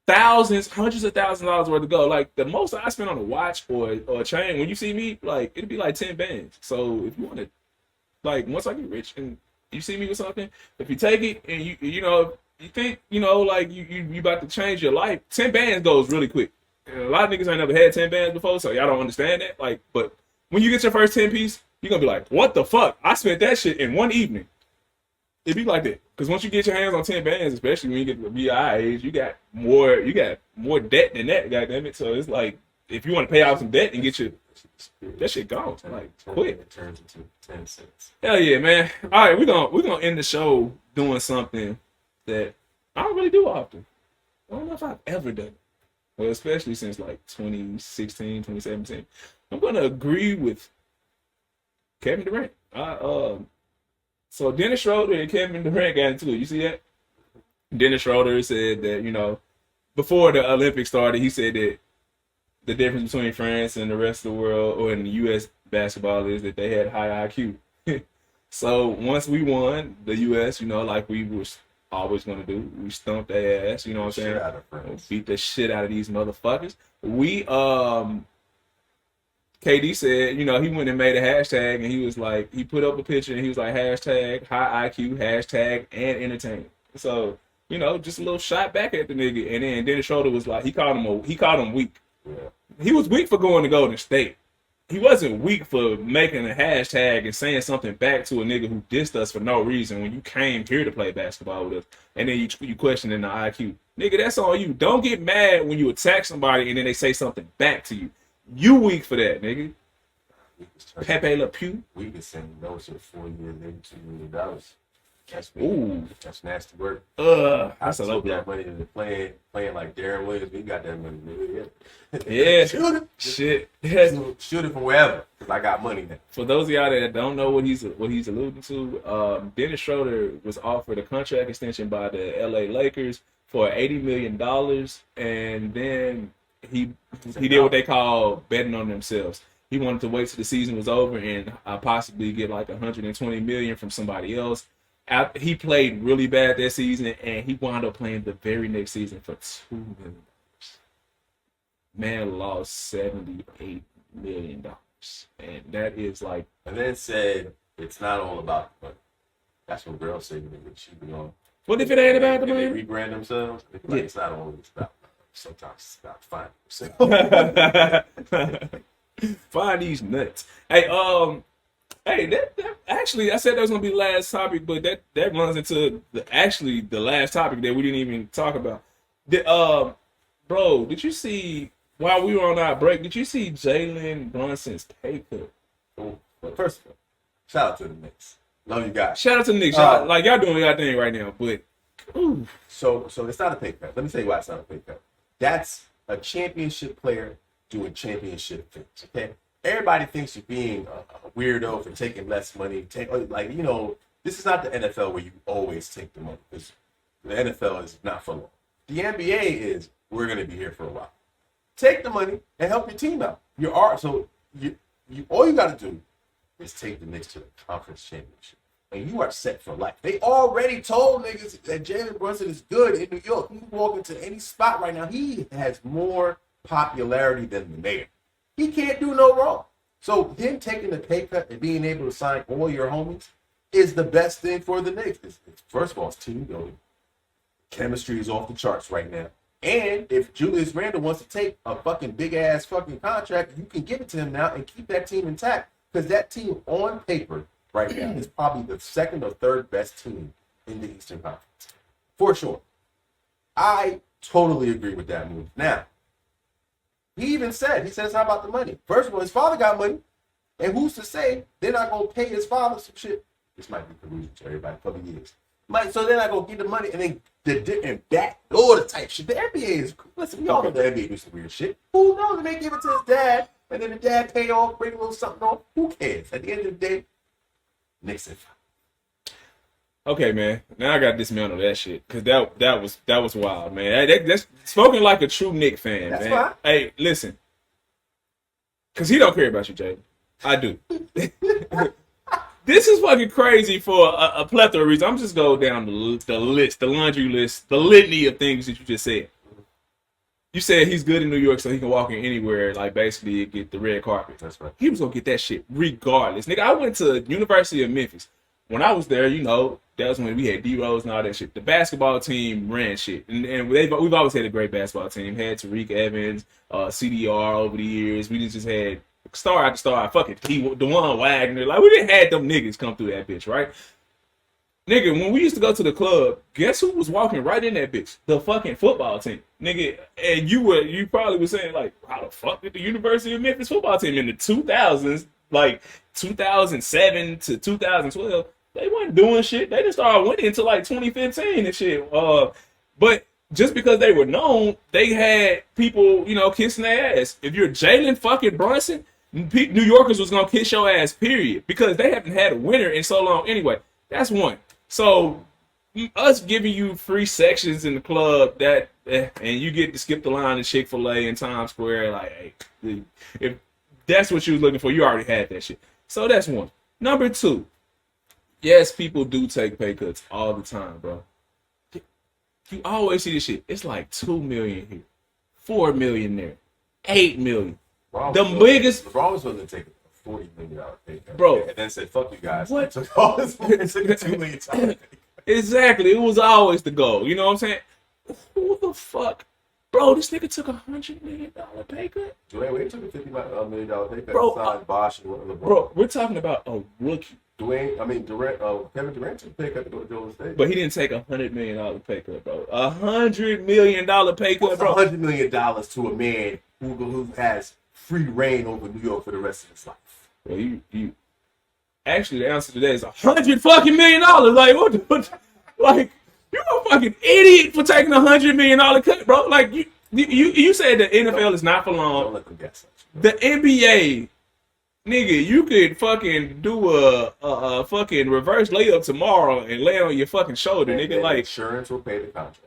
thousands, hundreds of thousands of dollars worth of gold. Like the most I spend on a watch or a chain, when you see me, like it'd be like 10 bands. So if you want to, like once I get rich and you see me with something, if you take it and you know you think you know like you about to change your life, 10 bands goes really quick. And a lot of niggas ain't never had 10 bands before, so y'all don't understand that. Like, but when you get your first 10 piece, you're gonna be like, what the fuck? I spent that shit in one evening. It'd be like that. Because once you get your hands on 10 bands, especially when you get to the BI age, you got more debt than that, goddammit. So it's like if you want to pay off some debt and get your that shit gone. Like quick. It turns into 10 cents. Hell yeah, man. All right, we're gonna end the show doing something that I don't really do often. I don't know if I've ever done it. Well, especially since like 2016, 2017. I'm gonna agree with Kevin Durant. So Dennis Schroeder and Kevin Durant got into it. You see that? Dennis Schroeder said that, before the Olympics started, he said that the difference between France and the rest of the world, or in the U.S. basketball, is that they had high IQ. So once we won, the U.S., like we were always going to do, we stumped their ass, you know what I'm saying? Beat the shit out of these motherfuckers. KD said, he went and made a hashtag, and he was like, he put up a picture, and he was like, hashtag high IQ, hashtag and entertainment. So, just a little shot back at the nigga. And then Dennis Schroeder was like, he called him weak. Yeah. He was weak for going to Golden State. He wasn't weak for making a hashtag and saying something back to a nigga who dissed us for no reason when you came here to play basketball with us. And then you questioning the IQ. Nigga, that's on you. Don't get mad when you attack somebody and then they say something back to you. You weak for that, nigga. Pepe Le Pew. We could send those to 4 years, maybe $2 million. That's nasty work. That's a low blow. That money into playing like Darren Williams. We got that money, nigga. Yeah. Shoot it. Shit. Shoot it from wherever, because I got money now. For those of y'all that don't know what he's alluding to, Dennis Schroeder was offered a contract extension by the LA Lakers for $80 million, and then he did what they call betting on themselves. He wanted to wait till the season was over and possibly get like $120 million from somebody else. He played really bad that season, and he wound up playing the very next season for $2 million. Man lost $78 million, and that is like. And then said it's not all about the money. That's what girls say when they get cheated on. What if it ain't about the money? They rebrand themselves. It's not always about. Sometimes it's about finding yourself. Find these nuts. Hey, that actually, I said that was gonna be the last topic, but that runs into the last topic that we didn't even talk about. Bro, did you see while we were on our break? Did you see Jalen Brunson's pay cut? Well, first of all, shout out to the Knicks. No, you got. Shout out to the Knicks. Y'all doing your thing right now, but ooh. So it's not a pay cut. Let me tell you why it's not a pay cut. That's a championship player doing championship things. Okay. Everybody thinks you're being a weirdo for taking less money. This is not the NFL where you always take the money, because the NFL is not for long. The NBA is, we're going to be here for a while. Take the money and help your team out. All you got to do is take the Knicks to the conference championship, and you are set for life. They already told niggas that Jalen Brunson is good in New York. He can walk into any spot right now. He has more popularity than the mayor. He can't do no wrong. So him taking the pay cut and being able to sign all your homies is the best thing for the Knicks. First of all, it's team building. Chemistry is off the charts right now. And if Julius Randle wants to take a fucking big ass fucking contract, you can give it to him now and keep that team intact. Because that team on paper right now is probably the second or third best team in the Eastern Conference. For sure. I totally agree with that move. Now, he said it's not about the money. First of all, his father got money. And who's to say they're not going to pay his father some shit? This might be collusion to everybody, probably is. So they're not going to get the money and then and back door the type shit. The NBA is, listen, we all know the NBA do some weird shit. Who knows? They may give it to his dad, and then the dad pay off, bring a little something off. Who cares? At the end of the day, Knicks and okay, man. Now I got to dismantle that shit, because that was wild, man. That's spoken like a true Knicks fan, that's man. Fine. Hey, listen, because he don't care about you, Jay. I do. This is fucking crazy for a plethora of reasons. I'm just go down the list, the laundry list, the litany of things that you just said. You said he's good in New York, so he can walk in anywhere, like basically get the red carpet. That's right. He was gonna get that shit regardless. Nigga, I went to University of Memphis. When I was there, that was when we had D-Rose and all that shit. The basketball team ran shit. And we've always had a great basketball team. Had Tariq Evans, CDR over the years. We just had star after star. Fucking DeJuan Wagner. Like, we didn't had them niggas come through that bitch, right? Nigga, when we used to go to the club, guess who was walking right in that bitch? The fucking football team. Nigga, and you probably were saying, like, how the fuck did the University of Memphis football team in the 2000s, like 2007 to 2012, they wasn't doing shit. They just started winning until like 2015 and shit. But just because they were known, they had people, kissing their ass. If you're Jalen fucking Brunson, New Yorkers was gonna kiss your ass, period. Because they haven't had a winner in so long anyway. That's one. So us giving you free sections in the club and you get to skip the line at Chick-fil-A in Times Square, like, hey, if that's what you was looking for, you already had that shit. So that's one. Number two, yes, people do take pay cuts all the time, bro. You always see this shit. It's like 2 million here, 4 million there, 8 million. The biggest. LeBron was willing to take a $40 million pay cut, bro, and then said, "Fuck you guys." What? Took all this money, took a $2 million pay cut. Exactly. It was always the goal. You know what I'm saying? Who the fuck? Bro, this nigga took $100 million pay cut? Dwayne Wade took a $50 million pay cut. Bro, signed Bosh and LeBron. Bro, we're talking about a rookie. Kevin Durant took a pay cut to go to Golden State. But he didn't take $100 million pay cut, bro. $100 million pay cut, What's bro. $100 million to a man who has free reign over New York for the rest of his life? Well, you actually, the answer to that is $100 fucking million. Like, what? Like, you a fucking idiot for taking $100 million cut, bro. Like, you said the NFL is not for long. Don't let them guess. The NBA, nigga, you could fucking do a fucking reverse layup tomorrow and lay on your fucking shoulder, nigga. Like, insurance will pay the contract.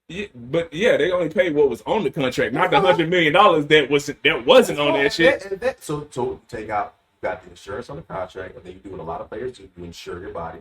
Yeah, but yeah, they only paid what was on the contract, not the $100 million that wasn't on that shit. So take out, you got the insurance on the contract, and then you do what a lot of players do, you insure your body.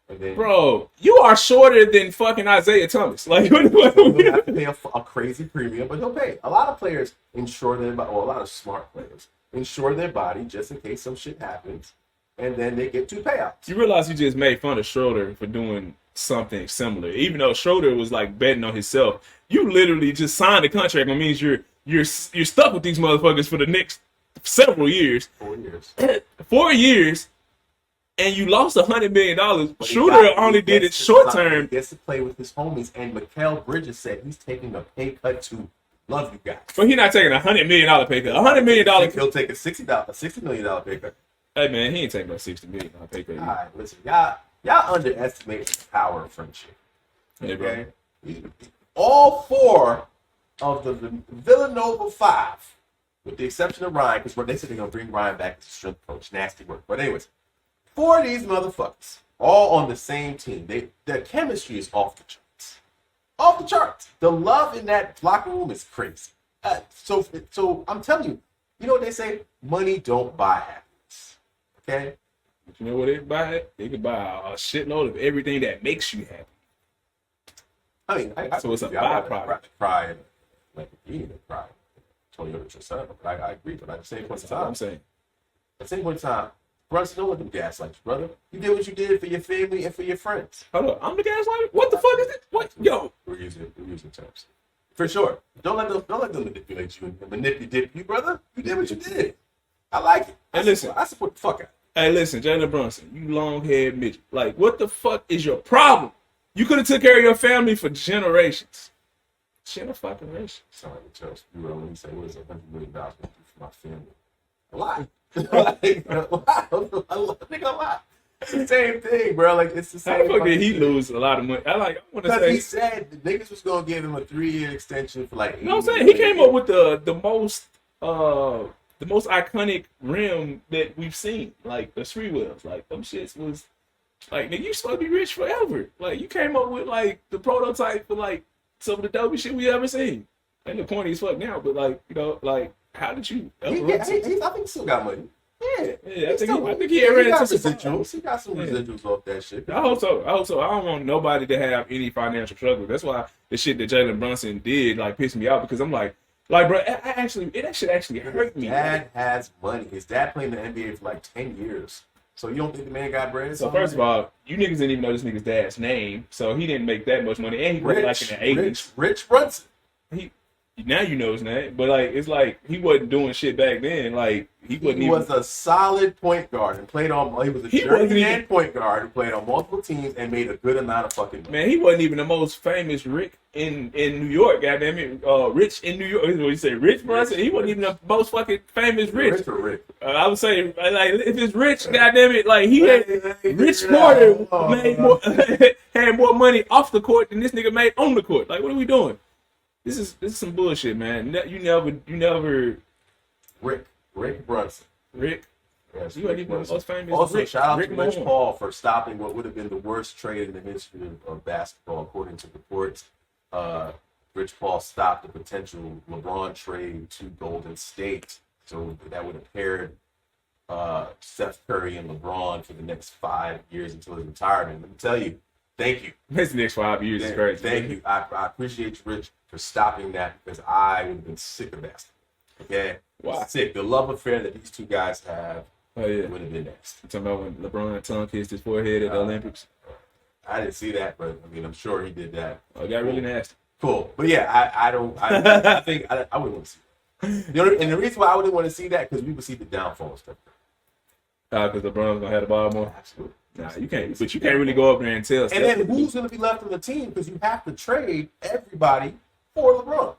And then, bro, you are shorter than fucking Isaiah Thomas. Like, you'll have to pay a crazy premium, but he'll pay. A lot of players insure their body, or a lot of smart players insure their body just in case some shit happens, and then they get two payouts. You realize you just made fun of Schroeder for doing something similar, even though Schroeder was like betting on himself. You literally just signed a contract, which means you're stuck with these motherfuckers for the next several years. 4 years. 4 years. And you lost $100 million. Schroeder only did it short term. He gets to play with his homies, and Mikal Bridges said he's taking a pay cut to love you guys. But he's not taking a $100 million pay cut. $100 million. He'll take a $60 million pay cut. Hey man, he ain't taking no $60 million pay cut. All right, listen, y'all underestimate the power of friendship. Okay, all four of the Villanova five, with the exception of Ryan, because they said they're gonna bring Ryan back as a strength coach. Nasty work. But anyways. 4 of these motherfuckers, all on the same team. Their chemistry is off the charts. Off the charts. The love in that locker room is crazy. So I'm telling you, you know what they say? Money don't buy happiness. Okay? But you know what they buy? They could buy a shitload of everything that makes you happy. I mean, so it's a byproduct. Cry and like eating and cry. Toyota Tricera. But I agree. But at the same point in time, I'm saying. At the same point in time, Brunson, don't let them gaslight you, brother. You did what you did for your family and for your friends. Hold up, I'm the gaslighter? What the fuck is this? What? Yo. We're using terms. For sure. Don't let them manipulate you and manipulate you, brother. You did what you did. I like it. I support the fuck out. Hey, listen, Jalen Brunson, you long-haired midget. Like, what the fuck is your problem? You could have took care of your family for generations. Generations. Sorry, Chelsea. You were when you say, what is $100 million for my family? A lot. A lot. It's the same thing, bro. Like, it's the same. How the fuck did he lose a lot of money? I want to say. Because he said the niggas was gonna give him a 3-year extension for like. You know what I'm saying? He came up with the most iconic rim that we've seen, like the Three Wells. Like them shits was like, nigga, you supposed to be rich forever. Like you came up with like the prototype for like some of the dopest shit we ever seen. And the corny as fuck now, but like, you know, like how did you? I think he still got money. Yeah, I think he ran into some residuals. He got some residuals off that shit. I hope so. I don't want nobody to have any financial struggle. That's why the shit that Jalen Brunson did like pissed me off because I'm like, bro, that shit actually hurt me. His dad has money. His dad played in the NBA for like 10 years. So you don't think the man got bread? So first of all, you niggas didn't even know this nigga's dad's name, so he didn't make that much money, and he played like in the 80s. Rich Brunson. Now you know his name, but like it's like he wasn't doing shit back then. Like he was a solid point guard and played on. He was a journeyman point guard who played on multiple teams and made a good amount of fucking money. Man, he wasn't even the most famous Rick in New York. Goddamn it, Rich in New York. What you say, Rich Brunson? He wasn't even the most fucking famous Rich. Rich or Rick? I would say like if it's Rich, goddamn it, like he had Rich Porter made more had more money off the court than this nigga made on the court. Like what are we doing? This is some bullshit, man. You never. Rick Brunson. Rick Yes, You ain't even the most famous. Also, Rick, shout out Rick to Rich Mahorn. Paul for stopping what would have been the worst trade in the history of basketball, according to reports. Rich Paul stopped the potential LeBron trade to Golden State, so that would have paired Steph Curry and LeBron for the next 5 years until his retirement. Let me tell you, thank you. This next 5 years is crazy. Thank you. I appreciate you, Rich, for stopping that because I would have been sick of that. Okay? Wow. Sick. The love affair that these two guys have Oh yeah. would have been next. You talking about when LeBron tongue kissed his forehead at the Olympics? I didn't see that, but I mean, I'm sure he did that. Oh, it got really nasty. Cool. But yeah, I think I wouldn't want to see that. And the reason why I wouldn't want to see that because we would see the downfall of stuff. Because LeBron's gonna have the ball more. Absolutely. Nah, you can't. But you can't really go up there and tell. And then who's going to be left on the team? Because you have to trade everybody for LeBron.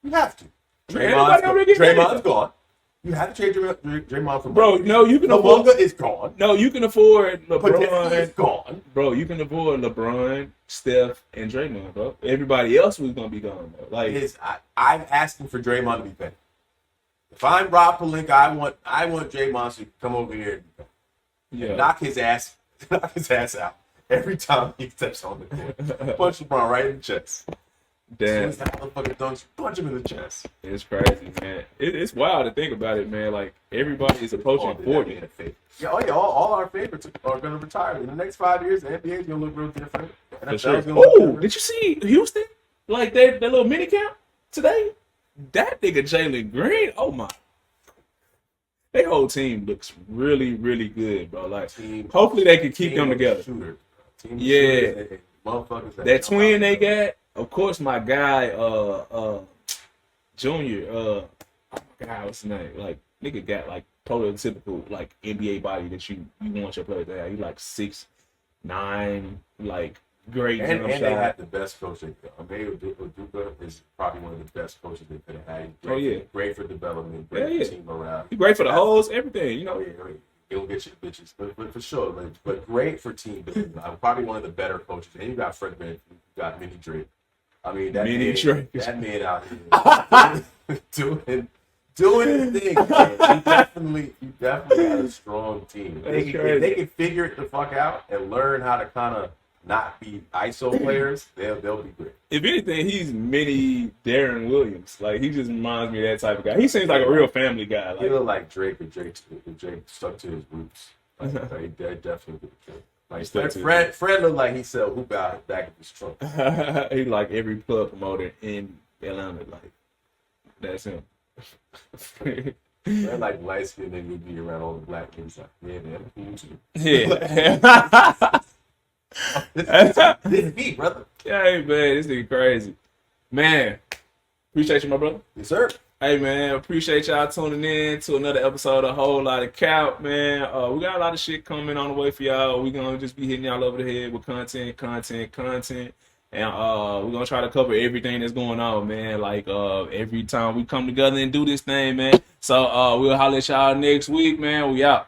You have to. Draymond's gone. You have to trade Draymond for Bro, no, you can afford. Luka is gone. No, you can afford Podziemski is LeBron. gone. Bro, you can afford LeBron, Steph, and Draymond, bro. Everybody else was gonna be gone, bro. Like, I'm asking for Draymond to be paid. If I'm Rob Pelinka, I want Draymond to come over here and be paid. yeah. Knock his ass out every time he steps on the court. Punch LeBron right in the chest. Damn, As soon as that motherfucker dunks, punch him in the chest. it's crazy, man. It's wild to think about it, man. Like, everybody is approaching 40. Yeah, all our favorites are going to retire. In the next 5 years, the NBA is going to look real different. For sure. Oh, did you see Houston? Like, that little mini camp today? That nigga Jalen Green, oh my. Their whole team looks really, really good, bro. Like, hopefully they can keep them together. Yeah. That twin they got, of course, my guy, Junior, oh my God, what's his name? Like, nigga got like prototypical like NBA body that you want your player to have. He like 6'9", like great and jump they shot. had the best coach. Mayo Duca is probably one of the best coaches they could have had. Great, Oh, yeah. Great for development, great for team morale. He great for the hoes, everything, you know. He'll get you the bitches, but for sure. But great for team building. Probably one of the better coaches. And you got Fred VanVleet, you got Minnie Drake. I mean, that man out here doing his thing. Man. You definitely got a strong team. If they can figure it the fuck out and learn how to kind of not be ISO players, they'll be great. If anything, he's mini Darren Williams. Like, he just reminds me of that type of guy. He seems like a real family guy. Like, he look like Drake if Drake stuck to his roots. Like, they definitely good. Like Fred looked like he sell hoop out back of his trunk. he like every club promoter in Atlanta. Like, that's him. They're like light skinned and would be around all the black kids. Like, yeah, man, I'm cool too. Yeah. This is me, brother. Hey, man, this nigga crazy. Man, appreciate you, my brother. Yes, sir. Hey, man, appreciate y'all tuning in to another episode of Whole Lot of Cap, man. We got a lot of shit coming on the way for y'all. We're going to just be hitting y'all over the head with content. And we're going to try to cover everything that's going on, man. Like, every time we come together and do this thing, man. So, we'll holler at y'all next week, man. We out.